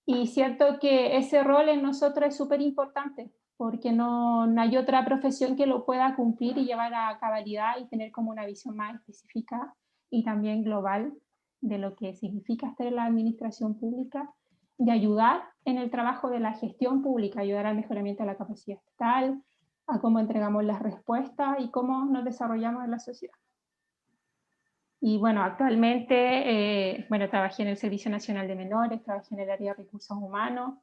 Y cierto que ese rol en nosotros es súper importante, porque no hay otra profesión que lo pueda cumplir y llevar a cabalidad y tener como una visión más específica y también global de lo que significa estar en la administración pública, y ayudar en el trabajo de la gestión pública, ayudar al mejoramiento de la capacidad estatal, a cómo entregamos las respuestas y cómo nos desarrollamos en la sociedad. Y bueno, actualmente, trabajé en el Servicio Nacional de Menores, trabajé en el área de recursos humanos,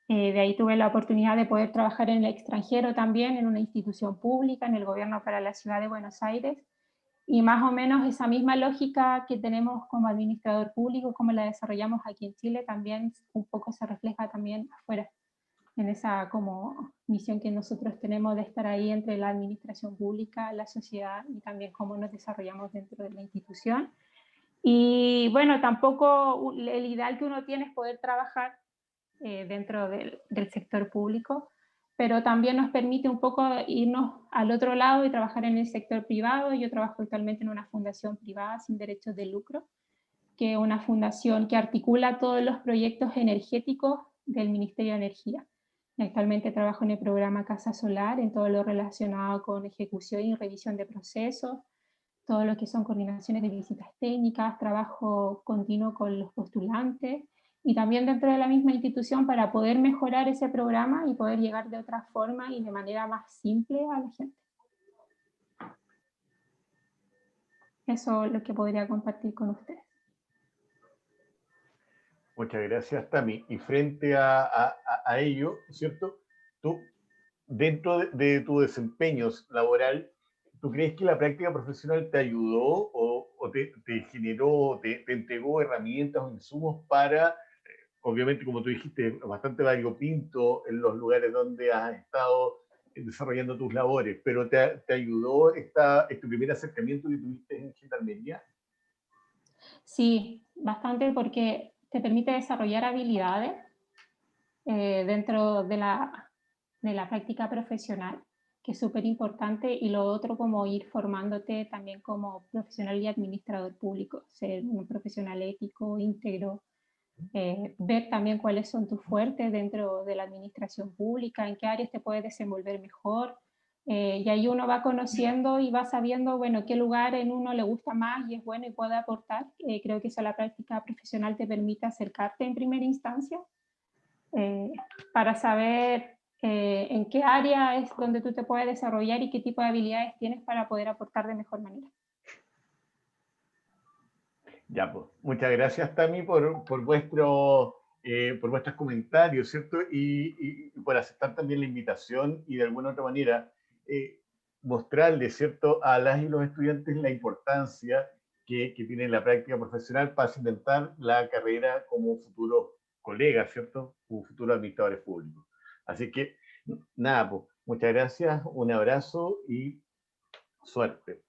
de ahí tuve la oportunidad de poder trabajar en el extranjero también, en una institución pública, en el gobierno para la ciudad de Buenos Aires, y más o menos esa misma lógica que tenemos como administrador público, como la desarrollamos aquí en Chile, también un poco se refleja también afuera, en esa como misión que nosotros tenemos de estar ahí entre la administración pública, la sociedad y también cómo nos desarrollamos dentro de la institución. Y bueno, tampoco el ideal que uno tiene es poder trabajar dentro del sector público, pero también nos permite un poco irnos al otro lado y trabajar en el sector privado. Yo trabajo actualmente en una fundación privada sin derechos de lucro, que es una fundación que articula todos los proyectos energéticos del Ministerio de Energía. Actualmente trabajo en el programa Casa Solar, en todo lo relacionado con ejecución y revisión de procesos, todo lo que son coordinaciones de visitas técnicas, trabajo continuo con los postulantes y también dentro de la misma institución para poder mejorar ese programa y poder llegar de otra forma y de manera más simple a la gente. Eso es lo que podría compartir con ustedes.
Muchas gracias, Tami. Y frente a ello, ¿cierto? Tú, dentro de tu desempeño laboral, ¿tú crees que la práctica profesional te ayudó o te generó, te entregó herramientas o insumos para, obviamente, como tú dijiste, bastante variopinto en los lugares donde has estado desarrollando tus labores, pero te ayudó este primer acercamiento que tuviste en Gendarmería?
Sí, bastante porque te permite desarrollar habilidades dentro de la práctica profesional, que es súper importante, y lo otro como ir formándote también como profesional y administrador público, ser un profesional ético, íntegro, ver también cuáles son tus fuertes dentro de la administración pública, en qué áreas te puedes desenvolver mejor, y ahí uno va conociendo y va sabiendo, bueno, qué lugar en uno le gusta más y es bueno y puede aportar. Creo que eso la práctica profesional te permite acercarte en primera instancia para saber en qué área es donde tú te puedes desarrollar y qué tipo de habilidades tienes para poder aportar de mejor manera.
Ya, pues, muchas gracias, Tami, por vuestros comentarios, ¿cierto? Y por aceptar también la invitación y de alguna otra manera mostrarle, ¿cierto?, a las y los estudiantes la importancia que tiene la práctica profesional para cimentar la carrera como futuros colegas, ¿cierto? Como futuros administradores públicos. Así que, nada, pues, muchas gracias, un abrazo y suerte.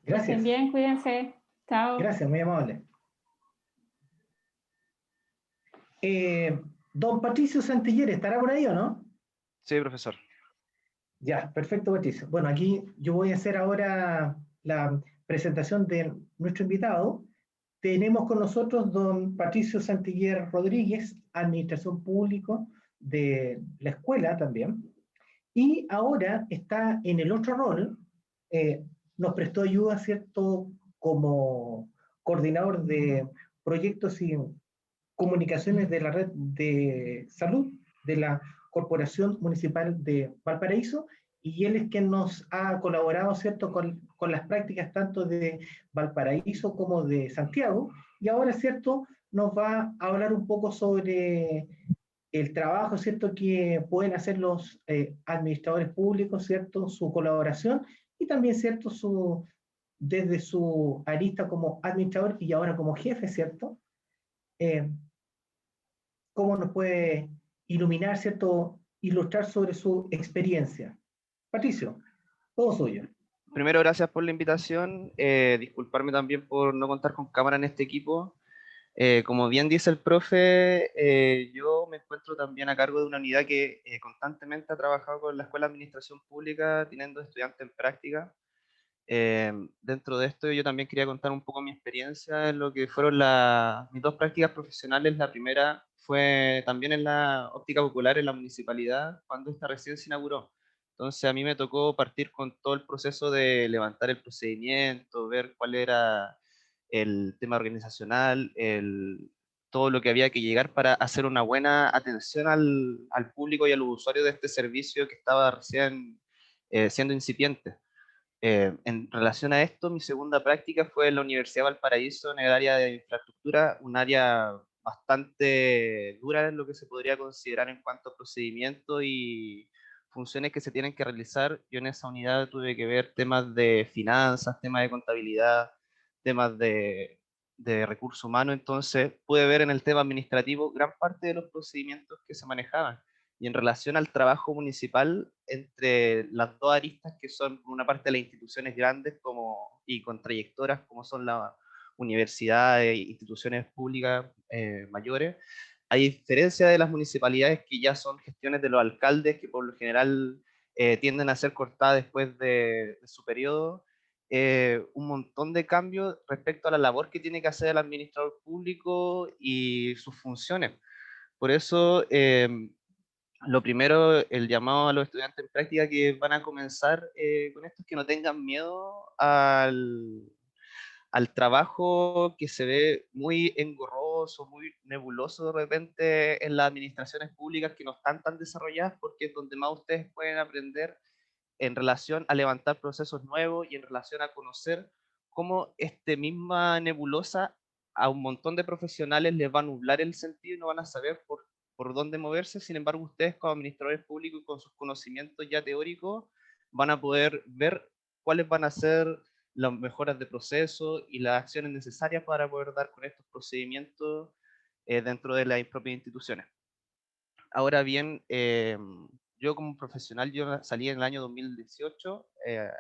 Gracias.
Estén bien, cuídense. Chao.
Gracias, muy amable. Don Patricio Santiller, ¿estará por ahí o no?
Sí, profesor.
Ya, perfecto, Patricio. Bueno, aquí yo voy a hacer ahora la presentación de nuestro invitado. Tenemos con nosotros don Patricio Santiller Rodríguez, Administración Pública de la escuela también. Y ahora está en el otro rol, nos prestó ayuda, ¿cierto?, como coordinador de proyectos y comunicaciones de la red de salud de la Corporación Municipal de Valparaíso, y él es quien nos ha colaborado, ¿cierto?, con las prácticas tanto de Valparaíso como de Santiago, y ahora, ¿cierto?, nos va a hablar un poco sobre el trabajo, ¿cierto?, que pueden hacer los administradores públicos, ¿cierto?, su colaboración, y también, ¿cierto?, desde su arista como administrador y ahora como jefe, ¿cierto?, cómo nos puede iluminar, ¿cierto?, ilustrar sobre su experiencia. Patricio, todo suyo.
Primero, gracias por la invitación. Disculparme también por no contar con cámara en este equipo. Como bien dice el profe, yo me encuentro también a cargo de una unidad que constantemente ha trabajado con la Escuela de Administración Pública, teniendo estudiantes en práctica. Dentro de esto, yo también quería contar un poco mi experiencia en lo que fueron mis dos prácticas profesionales. La primera fue también en la óptica popular en la municipalidad, cuando esta recién se inauguró. Entonces a mí me tocó partir con todo el proceso de levantar el procedimiento, ver cuál era el tema organizacional, todo lo que había que llegar para hacer una buena atención al público y a los usuarios de este servicio que estaba recién siendo incipiente. En relación a esto, mi segunda práctica fue en la Universidad de Valparaíso, en el área de infraestructura, un área bastante dura en lo que se podría considerar en cuanto a procedimientos y funciones que se tienen que realizar. Yo en esa unidad tuve que ver temas de finanzas, temas de contabilidad, temas de recursos humanos, entonces pude ver en el tema administrativo gran parte de los procedimientos que se manejaban. Y en relación al trabajo municipal, entre las dos aristas que son, por una parte, las instituciones grandes y con trayectorias como son las universidades e instituciones públicas mayores, a diferencia de las municipalidades que ya son gestiones de los alcaldes, que por lo general tienden a ser cortadas después de su periodo, un montón de cambios respecto a la labor que tiene que hacer el administrador público y sus funciones. Por eso, lo primero, el llamado a los estudiantes en práctica que van a comenzar con esto es que no tengan miedo al trabajo que se ve muy engorroso, muy nebuloso de repente en las administraciones públicas que no están tan desarrolladas, porque es donde más ustedes pueden aprender en relación a levantar procesos nuevos y en relación a conocer cómo esta misma nebulosa a un montón de profesionales les va a nublar el sentido y no van a saber por dónde moverse. Sin embargo, ustedes como administradores públicos y con sus conocimientos ya teóricos van a poder ver cuáles van a ser las mejoras de proceso y las acciones necesarias para poder dar con estos procedimientos dentro de las propias instituciones. Ahora bien, yo como profesional, yo salí en el año 2018,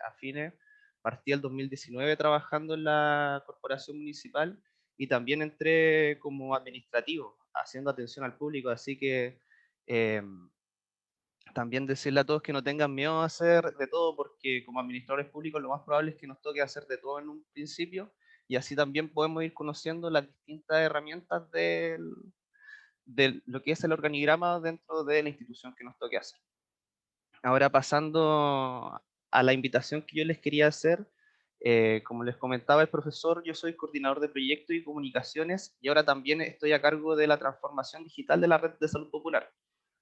a fines, partí el 2019 trabajando en la corporación municipal y también entré como administrativo, haciendo atención al público, así que también decirle a todos que no tengan miedo a hacer de todo, porque como administradores públicos lo más probable es que nos toque hacer de todo en un principio, y así también podemos ir conociendo las distintas herramientas de lo que es el organigrama dentro de la institución que nos toque hacer. Ahora pasando a la invitación que yo les quería hacer, como les comentaba el profesor, yo soy coordinador de proyectos y comunicaciones y ahora también estoy a cargo de la transformación digital de la red de salud popular.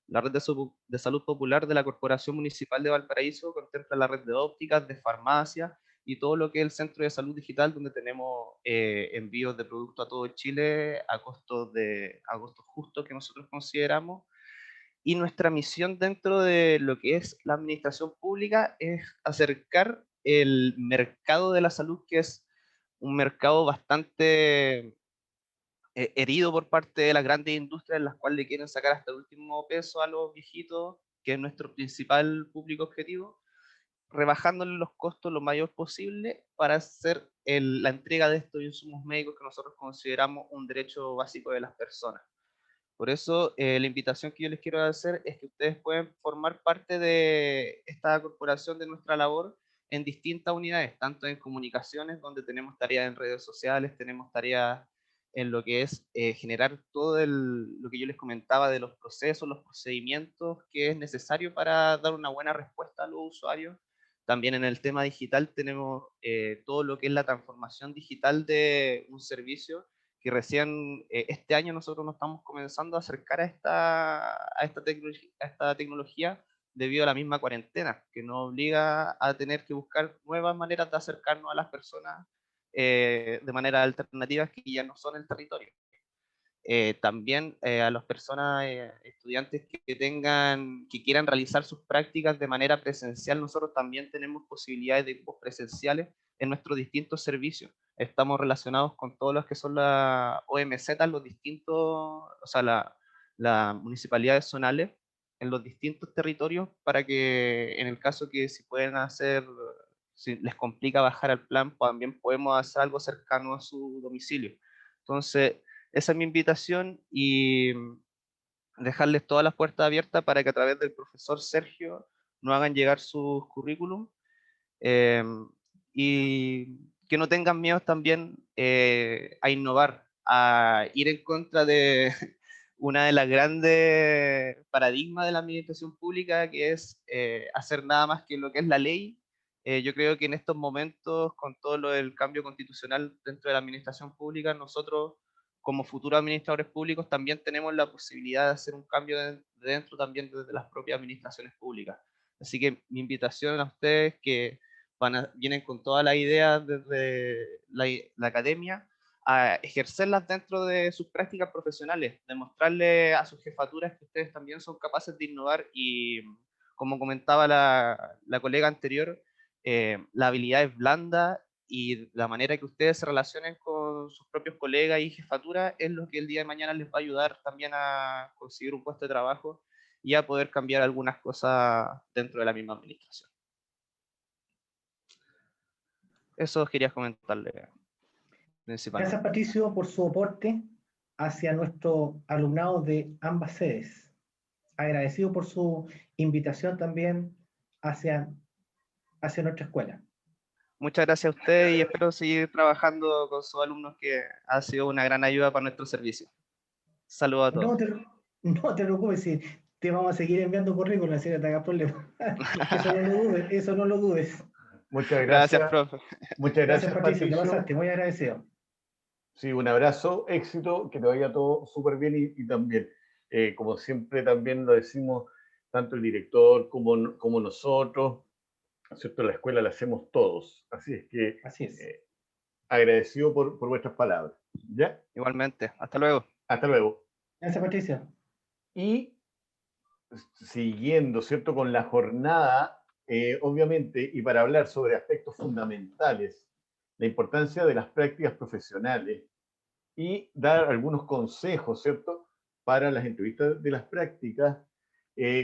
La red de salud popular de la Corporación Municipal de Valparaíso contempla la red de ópticas, de farmacia y todo lo que es el centro de salud digital, donde tenemos envíos de productos a todo Chile a costos justos que nosotros consideramos. Y nuestra misión dentro de lo que es la administración pública es acercar el mercado de la salud, que es un mercado bastante herido por parte de las grandes industrias, en las cuales le quieren sacar hasta el último peso a los viejitos, que es nuestro principal público objetivo, rebajándole los costos lo mayor posible para hacer la entrega de estos insumos médicos que nosotros consideramos un derecho básico de las personas. Por eso, la invitación que yo les quiero hacer es que ustedes pueden formar parte de esta corporación, de nuestra labor, en distintas unidades, tanto en comunicaciones, donde tenemos tareas en redes sociales, tenemos tareas en lo que es generar todo lo que yo les comentaba de los procesos, los procedimientos que es necesario para dar una buena respuesta a los usuarios. También en el tema digital tenemos todo lo que es la transformación digital de un servicio que recién este año nosotros nos estamos comenzando a acercar a esta tecnología debido a la misma cuarentena, que nos obliga a tener que buscar nuevas maneras de acercarnos a las personas de manera alternativas que ya no son el territorio. También a las personas, estudiantes que quieran realizar sus prácticas de manera presencial, nosotros también tenemos posibilidades de grupos presenciales en nuestros distintos servicios. Estamos relacionados con todos los que son las OMZ, los distintos, o sea, las municipalidades zonales en los distintos territorios, para que en el caso que si les complica bajar al plan, también podemos hacer algo cercano a su domicilio. Entonces, esa es mi invitación y dejarles todas las puertas abiertas para que a través del profesor Sergio nos hagan llegar sus currículum y que no tengan miedo también a innovar, a ir en contra de una de las grandes paradigmas de la administración pública, que es hacer nada más que lo que es la ley. Yo creo que en estos momentos, con todo lo del cambio constitucional dentro de la administración pública, nosotros como futuros administradores públicos también tenemos la posibilidad de hacer un cambio dentro también desde las propias administraciones públicas. Así que mi invitación a ustedes que vienen con todas las ideas desde la academia, a ejercerlas dentro de sus prácticas profesionales, demostrarle a sus jefaturas que ustedes también son capaces de innovar y, como comentaba la colega anterior, la habilidad es blanda y la manera que ustedes se relacionen con sus propios colegas y jefaturas es lo que el día de mañana les va a ayudar también a conseguir un puesto de trabajo y a poder cambiar algunas cosas dentro de la misma administración. Eso quería comentarle principalmente.
Gracias, Patricio, por su aporte hacia nuestro alumnado de ambas sedes. Agradecido por su invitación también hacia nuestra escuela.
Muchas gracias a usted y espero seguir trabajando con sus alumnos, que ha sido una gran ayuda para nuestro servicio. Saludos a todos.
No te preocupes, si te vamos a seguir enviando currículum, así que no te hagas problema. Eso no lo dudes, eso no lo dudes.
Muchas
Gracias,
gracias.
profe.
Muchas
Gracias,
gracias,
Patricio, te
Patricio.
pasaste, muy agradecido.
Sí, un abrazo, éxito, que te vaya todo súper bien y también, como siempre también lo decimos, tanto el director como nosotros, ¿cierto? La escuela la hacemos todos. Así es que
Así es.
agradecido por vuestras palabras. ¿Ya?
Igualmente. Hasta luego.
Hasta luego.
Gracias, Patricio.
Y siguiendo, ¿cierto? Con la jornada, obviamente, y para hablar sobre aspectos fundamentales, la importancia de las prácticas profesionales y dar algunos consejos, ¿cierto? Para las entrevistas de las prácticas,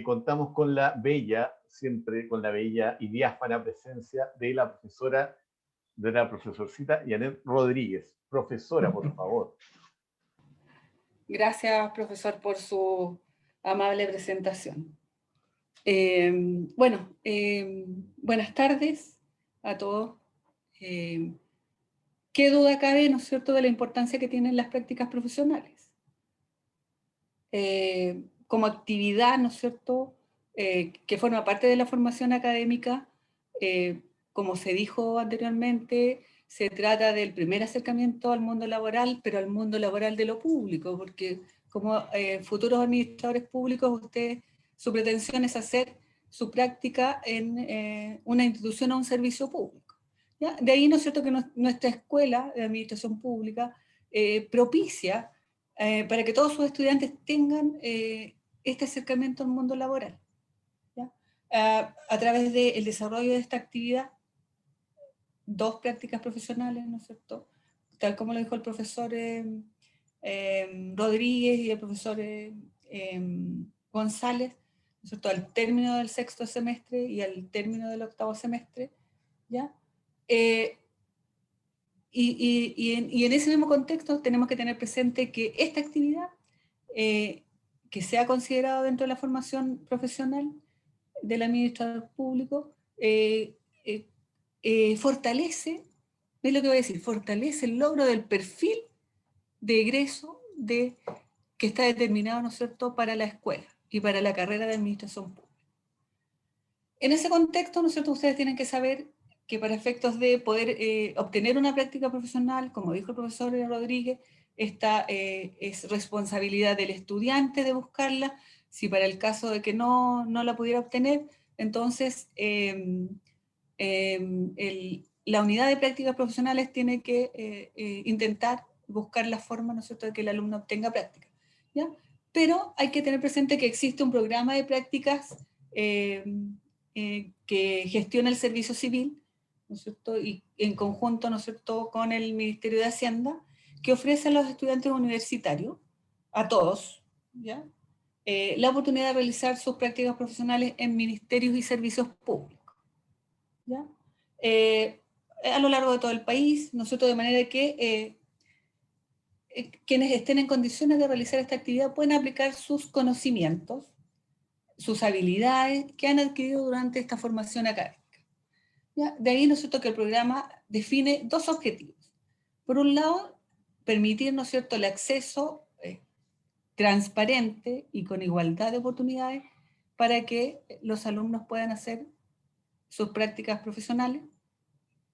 contamos con la bella, siempre con la bella y diáfana presencia de la profesorcita Yanet Rodríguez. Profesora, por favor.
Gracias, profesor, por su amable presentación. Buenas tardes a todos. ¿Qué duda cabe, ¿no es cierto?, de la importancia que tienen las prácticas profesionales? Como actividad, ¿no es cierto?, que forma parte de la formación académica, como se dijo anteriormente, se trata del primer acercamiento al mundo laboral, pero al mundo laboral de lo público, porque como futuros administradores públicos, su pretensión es hacer su práctica en una institución o un servicio público. ¿Ya? De ahí, ¿no es cierto?, que nuestra escuela de administración pública propicia para que todos sus estudiantes tengan este acercamiento al mundo laboral, ¿ya? A través del desarrollo de esta actividad, 2 prácticas profesionales, ¿no es cierto?, tal como lo dijo el profesor Rodríguez y el profesor González, ¿no es cierto?, al término del 6º semestre y al término del 8º semestre, ¿ya? Y en ese mismo contexto tenemos que tener presente que esta actividad, que sea considerado dentro de la formación profesional del administrador público, fortalece, es lo que voy a decir, fortalece el logro del perfil de egreso que está determinado, ¿no es cierto?, para la escuela y para la carrera de administración pública. En ese contexto, ¿no es cierto?, ustedes tienen que saber que para efectos de poder obtener una práctica profesional, como dijo el profesor Rodríguez, esta es responsabilidad del estudiante de buscarla. Si para el caso de que no la pudiera obtener, entonces la unidad de prácticas profesionales tiene que intentar buscar la forma, ¿no es cierto?, de que el alumno obtenga práctica, ¿ya? Pero hay que tener presente que existe un programa de prácticas que gestiona el Servicio Civil, ¿no es cierto?, y en conjunto, ¿no es cierto?, con el Ministerio de Hacienda, que ofrece a los estudiantes universitarios, a todos, ¿ya?, la oportunidad de realizar sus prácticas profesionales en ministerios y servicios públicos, ¿ya? A lo largo de todo el país, ¿no es cierto?, de manera que quienes estén en condiciones de realizar esta actividad pueden aplicar sus conocimientos, sus habilidades que han adquirido durante esta formación académica. ¿Ya? De ahí, ¿no es cierto?, que el programa define 2 objetivos. Por un lado, permitir, ¿no es cierto?, el acceso transparente y con igualdad de oportunidades para que los alumnos puedan hacer sus prácticas profesionales,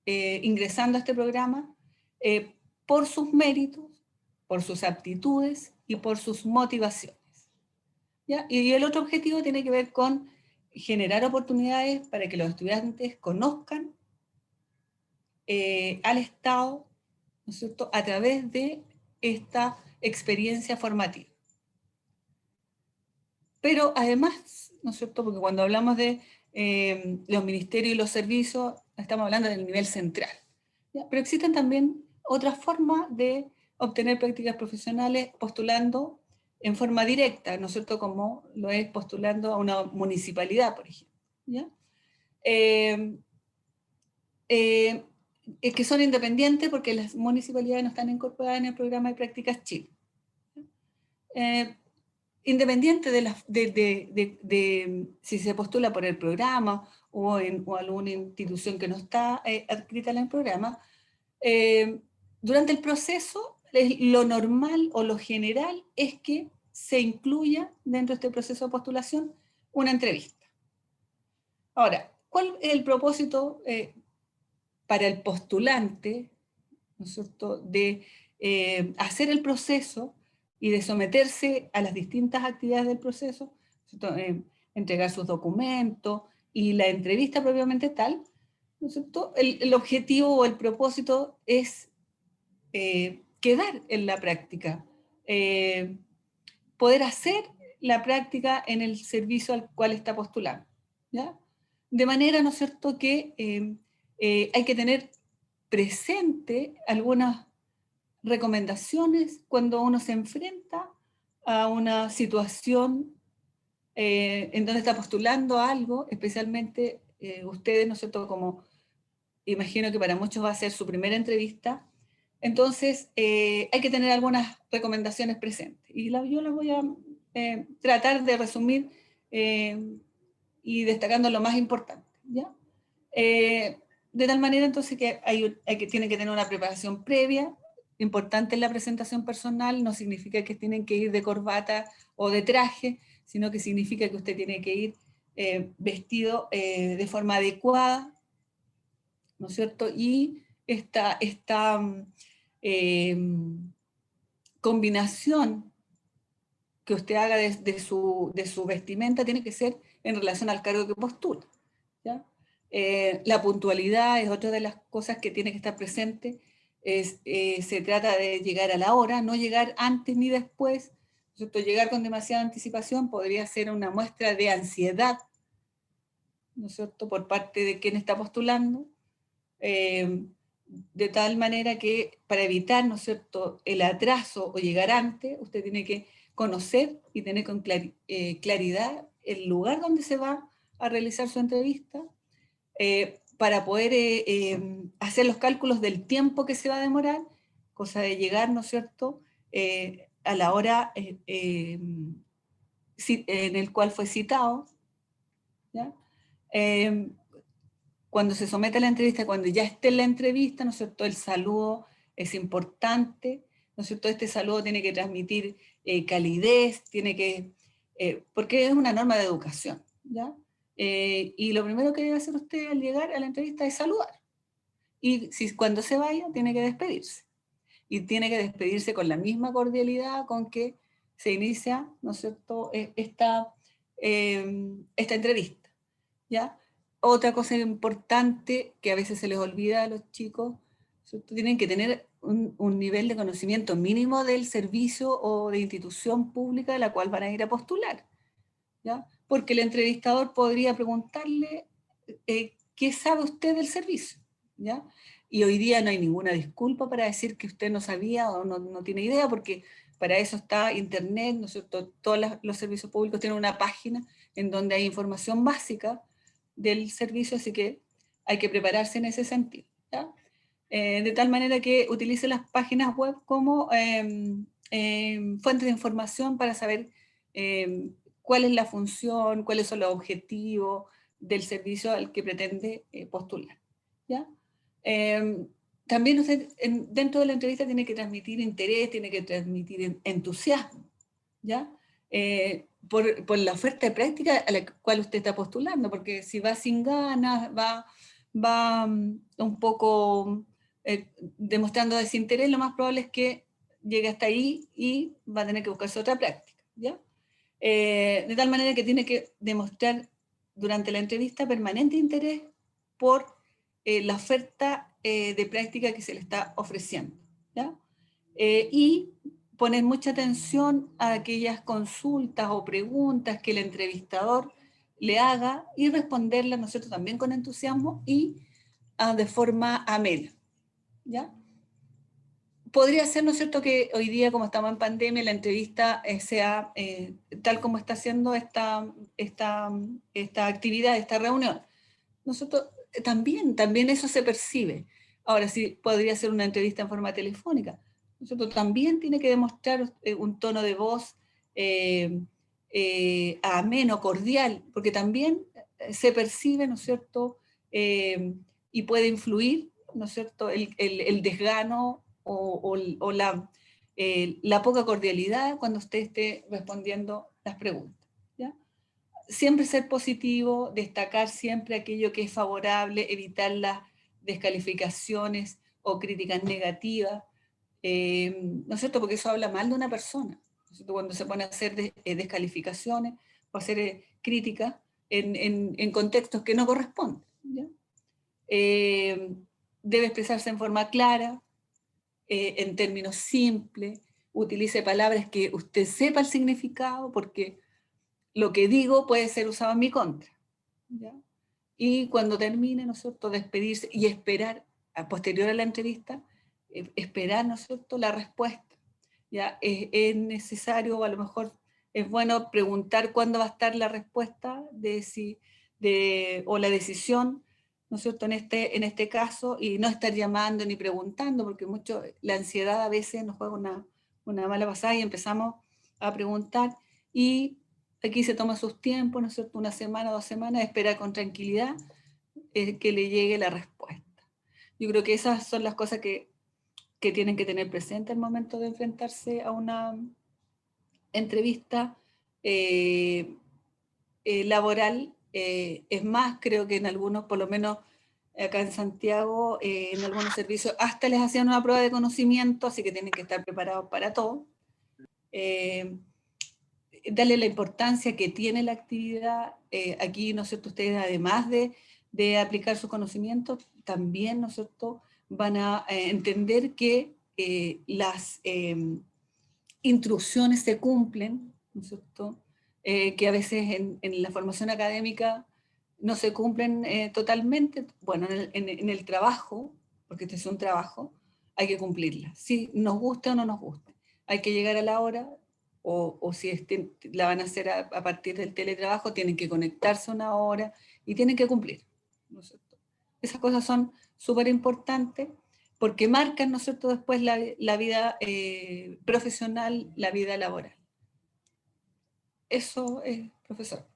ingresando a este programa por sus méritos, por sus aptitudes y por sus motivaciones, ¿ya? Y el otro objetivo tiene que ver con generar oportunidades para que los estudiantes conozcan al Estado, ¿no es cierto?, a través de esta experiencia formativa. Pero además, ¿no es cierto?, porque cuando hablamos de los ministerios y los servicios, estamos hablando del nivel central, ¿ya? Pero existen también otras formas de obtener prácticas profesionales postulando en forma directa, ¿no es cierto?, como lo es postulando a una municipalidad, por ejemplo, ¿ya? Que son independientes porque las municipalidades no están incorporadas en el programa de prácticas Chile. independiente de si se postula por el programa o alguna institución que no está adscrita en el programa, durante el proceso, lo normal o lo general es que se incluya dentro de este proceso de postulación una entrevista. Ahora, ¿cuál es el propósito para el postulante, ¿no es cierto?, de hacer el proceso y de someterse a las distintas actividades del proceso, entregar sus documentos y la entrevista propiamente tal, ¿no es cierto? El objetivo o el propósito es quedar en la práctica, poder hacer la práctica en el servicio al cual está postulando, ¿ya? De manera, ¿no es cierto?, que hay que tener presente algunas recomendaciones cuando uno se enfrenta a una situación en donde está postulando algo, especialmente ustedes, ¿no es cierto?, como imagino que para muchos va a ser su primera entrevista. Entonces, hay que tener algunas recomendaciones presentes. Y yo las voy a tratar de resumir y destacando lo más importante, ¿ya? De tal manera, entonces, que tienen que tener una preparación previa. Importante en la presentación personal, no significa que tienen que ir de corbata o de traje, sino que significa que usted tiene que ir vestido de forma adecuada, ¿no es cierto? Y esta combinación que usted haga de su vestimenta tiene que ser en relación al cargo que postula, ¿ya? La puntualidad es otra de las cosas que tiene que estar presente. Se trata de llegar a la hora, no llegar antes ni después, ¿no es cierto? Llegar con demasiada anticipación podría ser una muestra de ansiedad, ¿no es cierto?, por parte de quien está postulando. De tal manera que para evitar, ¿no es cierto?, el atraso o llegar antes, usted tiene que conocer y tener con claridad el lugar donde se va a realizar su entrevista, para poder hacer los cálculos del tiempo que se va a demorar, cosa de llegar, ¿no es cierto?, a la hora en el cual fue citado, ¿ya? Cuando se somete a la entrevista, cuando ya esté en la entrevista, ¿no es cierto?, el saludo es importante, ¿no es cierto? Este saludo tiene que transmitir calidez, porque es una norma de educación, ¿ya? Y lo primero que debe hacer usted al llegar a la entrevista es saludar. Y cuando se vaya, tiene que despedirse. Y tiene que despedirse con la misma cordialidad con que se inicia, ¿no es cierto?, esta entrevista, ¿ya? Otra cosa importante que a veces se les olvida a los chicos, ¿cierto?, tienen que tener un nivel de conocimiento mínimo del servicio o de institución pública a la cual van a ir a postular, ¿ya? Porque el entrevistador podría preguntarle, ¿qué sabe usted del servicio?, ¿ya? Y hoy día no hay ninguna disculpa para decir que usted no sabía o no tiene idea, porque para eso está Internet, ¿no es cierto? Todos los servicios públicos tienen una página en donde hay información básica del servicio, así que hay que prepararse en ese sentido, ¿ya? De tal manera que utilice las páginas web como fuentes de información para saber cuál es la función, cuáles son los objetivos del servicio al que pretende postular, ¿ya? También usted dentro de la entrevista tiene que transmitir interés, tiene que transmitir entusiasmo, ¿ya? Por la oferta de práctica a la cual usted está postulando, porque si va sin ganas, va un poco demostrando desinterés, lo más probable es que llegue hasta ahí y va a tener que buscarse otra práctica, ¿ya? De tal manera que tiene que demostrar durante la entrevista permanente interés por la oferta de práctica que se le está ofreciendo, ¿ya? Y poner mucha atención a aquellas consultas o preguntas que el entrevistador le haga y responderlas, ¿no es cierto?, también con entusiasmo y de forma amena, ¿ya? Podría ser, ¿no es cierto?, que hoy día, como estamos en pandemia, la entrevista sea tal como está haciendo esta actividad, esta reunión. Nosotros también eso se percibe. Ahora sí, podría ser una entrevista en forma telefónica. Nosotros también tiene que demostrar un tono de voz ameno, cordial, porque también se percibe, ¿no es cierto?, y puede influir, ¿no es cierto?, el desgano o la poca cordialidad cuando usted esté respondiendo las preguntas, ¿ya? Siempre ser positivo, destacar siempre aquello que es favorable, evitar las descalificaciones o críticas negativas, ¿no es cierto?, porque eso habla mal de una persona, ¿no es cierto?, cuando se pone a hacer descalificaciones o hacer críticas en contextos que no corresponden, ¿ya? Debe expresarse en forma clara, en términos simples, utilice palabras que usted sepa el significado, porque lo que digo puede ser usado en mi contra, ¿ya? Y cuando termine, ¿no es cierto?, despedirse y esperar, a posterior a la entrevista, esperar, ¿no es cierto?, la respuesta, ¿ya? Es necesario, o a lo mejor es bueno preguntar cuándo va a estar la respuesta o la decisión, ¿no es cierto?, en este caso, y no estar llamando ni preguntando, porque la ansiedad a veces nos juega una mala pasada y empezamos a preguntar, y aquí se toma sus tiempos, ¿no es cierto?, 1 semana, 2 semanas, espera con tranquilidad que le llegue la respuesta. Yo creo que esas son las cosas que tienen que tener presente al momento de enfrentarse a una entrevista laboral. Es más, creo que en algunos, por lo menos acá en Santiago, en algunos servicios, hasta les hacían una prueba de conocimiento, así que tienen que estar preparados para todo. Darle la importancia que tiene la actividad. Aquí, ¿no es cierto?, ustedes además de aplicar sus conocimientos, también, ¿no es cierto?, van a entender que las instrucciones se cumplen, ¿no es cierto?, que a veces en la formación académica no se cumplen totalmente. Bueno, en el trabajo, porque este es un trabajo, hay que cumplirla, si nos guste o no nos guste. Hay que llegar a la hora, o si la van a hacer a partir del teletrabajo, tienen que conectarse una hora y tienen que cumplir, ¿no es cierto? Esas cosas son súper importantes porque marcan, ¿no es cierto?, después la vida profesional, la vida laboral. Eso es, profesor.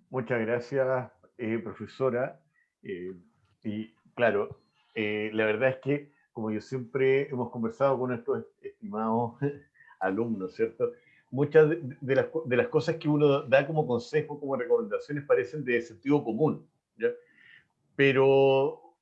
Muchas gracias, profesora. Y claro, la verdad es que, como yo siempre hemos conversado con nuestros estimados alumnos, ¿cierto? Muchas de las cosas que uno da como consejo, como recomendaciones, parecen de sentido común, ¿ya? Pero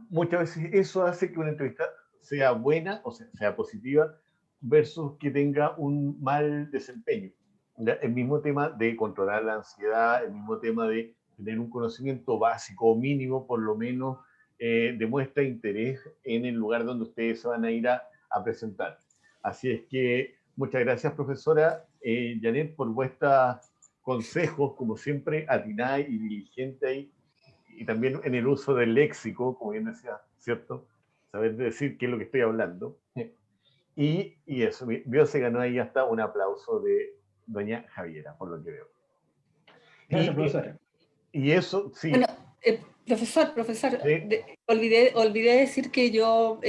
muchas veces eso hace que una entrevista sea buena o sea positiva versus que tenga un mal desempeño. ¿Ya? El mismo tema de controlar la ansiedad, el mismo tema de tener un conocimiento básico o mínimo, por lo menos, demuestra interés en el lugar donde ustedes se van a ir a presentar. Así es que muchas gracias, profesora Janet, por vuestros consejos, como siempre, atinada y diligente ahí, y también en el uso del léxico, como bien decía, ¿cierto? Saber decir qué es lo que estoy hablando. Y eso, Bio se ganó ahí hasta un aplauso de doña Javiera, por lo que veo.
Gracias, profesora.
Y eso, sí.
Bueno, profesor,
¿sí?
olvidé decir que yo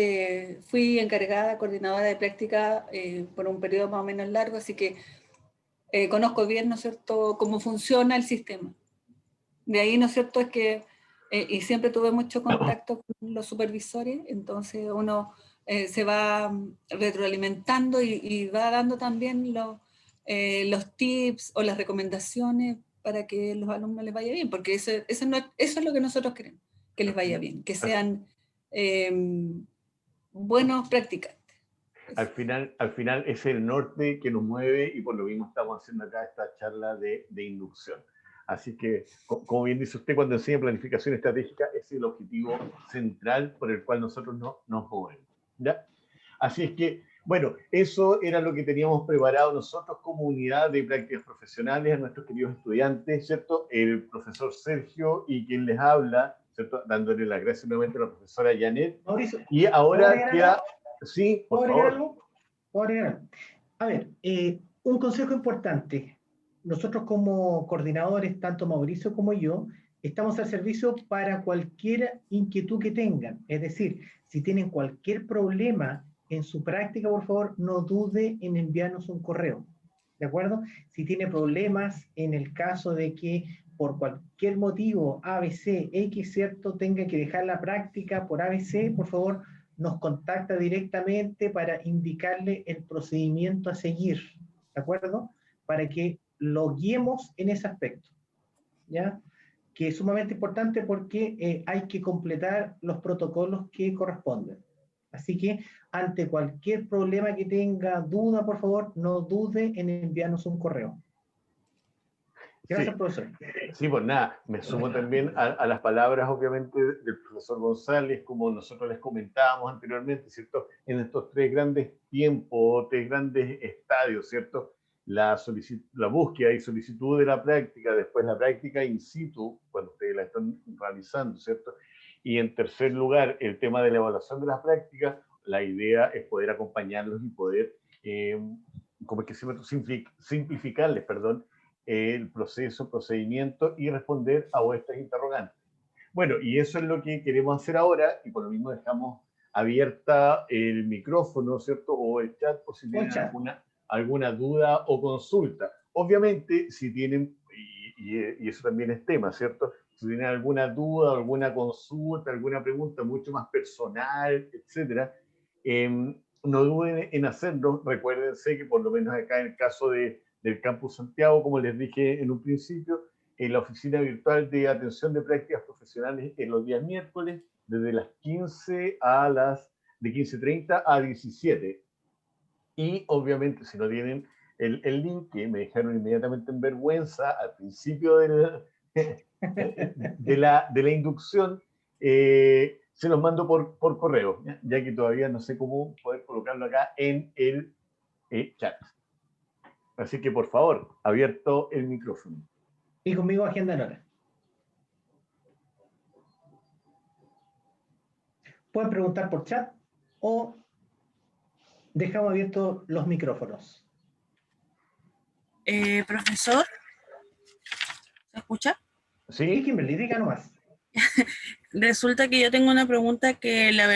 fui encargada, coordinadora de práctica por un periodo más o menos largo, así que conozco bien, ¿no es cierto?, cómo funciona el sistema. De ahí, ¿no es cierto?, es que, y siempre tuve mucho contacto con los supervisores, entonces uno se va retroalimentando y va dando también los tips o las recomendaciones para que los alumnos les vaya bien, porque eso es lo que nosotros queremos, que les vaya bien, que sean buenos practicantes.
Al final es el norte que nos mueve y por lo mismo estamos haciendo acá esta charla de inducción. Así que, como bien dice usted, cuando enseña planificación estratégica, ese es el objetivo central por el cual nosotros nos movemos, ¿ya? Así es que, bueno, eso era lo que teníamos preparado nosotros como unidad de prácticas profesionales a nuestros queridos estudiantes, ¿cierto? El profesor Sergio y quien les habla, ¿cierto? Dándole las gracias nuevamente a la profesora Janet.
Mauricio,
y ahora queda... Sí, por favor.
¿Puedo agregar algo? A ver, un consejo importante. Nosotros como coordinadores, tanto Mauricio como yo, estamos al servicio para cualquier inquietud que tengan. Es decir, si tienen cualquier problema en su práctica, por favor, no dude en enviarnos un correo, ¿de acuerdo? Si tiene problemas en el caso de que por cualquier motivo ABC, X, ¿cierto?, tenga que dejar la práctica por ABC, por favor, nos contacta directamente para indicarle el procedimiento a seguir, ¿de acuerdo? Para que lo guiemos en ese aspecto, ¿ya? Que es sumamente importante porque hay que completar los protocolos que corresponden. Así que, ante cualquier problema que tenga duda, por favor, no dude en enviarnos un correo. Gracias,
Sí.
profesor.
Sí, pues nada, me sumo también a las palabras, obviamente, del profesor González, como nosotros les comentábamos anteriormente, ¿cierto? En estos tres grandes tiempos, tres grandes estadios, ¿cierto? La búsqueda y solicitud de la práctica, después la práctica in situ, cuando ustedes la están realizando, ¿cierto? Y en tercer lugar, el tema de la evaluación de las prácticas, la idea es poder acompañarlos y poder, como es que se llama, simplificarles, perdón, el proceso, procedimiento y responder a vuestras interrogantes. Bueno, y eso es lo que queremos hacer ahora y por lo mismo dejamos abierta el micrófono, ¿cierto? O el chat por si tienen alguna duda o consulta. Obviamente, si tienen, y eso también es tema, ¿cierto? Si tienen alguna duda, alguna consulta, alguna pregunta mucho más personal, etcétera, no duden en hacerlo. Recuérdense que por lo menos acá en el caso del Campus Santiago, como les dije en un principio, en la oficina virtual de atención de prácticas profesionales en los días miércoles, desde las 15 de 15:30 a 17. Y obviamente, si no tienen el link, que me dejaron inmediatamente en vergüenza al principio de la inducción, se los mando por correo, ya que todavía no sé cómo poder colocarlo acá en el chat. Así que, por favor, abierto el micrófono.
Y conmigo agenda en hora. Pueden preguntar por chat o dejamos abiertos los micrófonos.
Profesor, ¿se escucha?
Sí, Kimberly, diga nomás.
Resulta que yo tengo una pregunta que la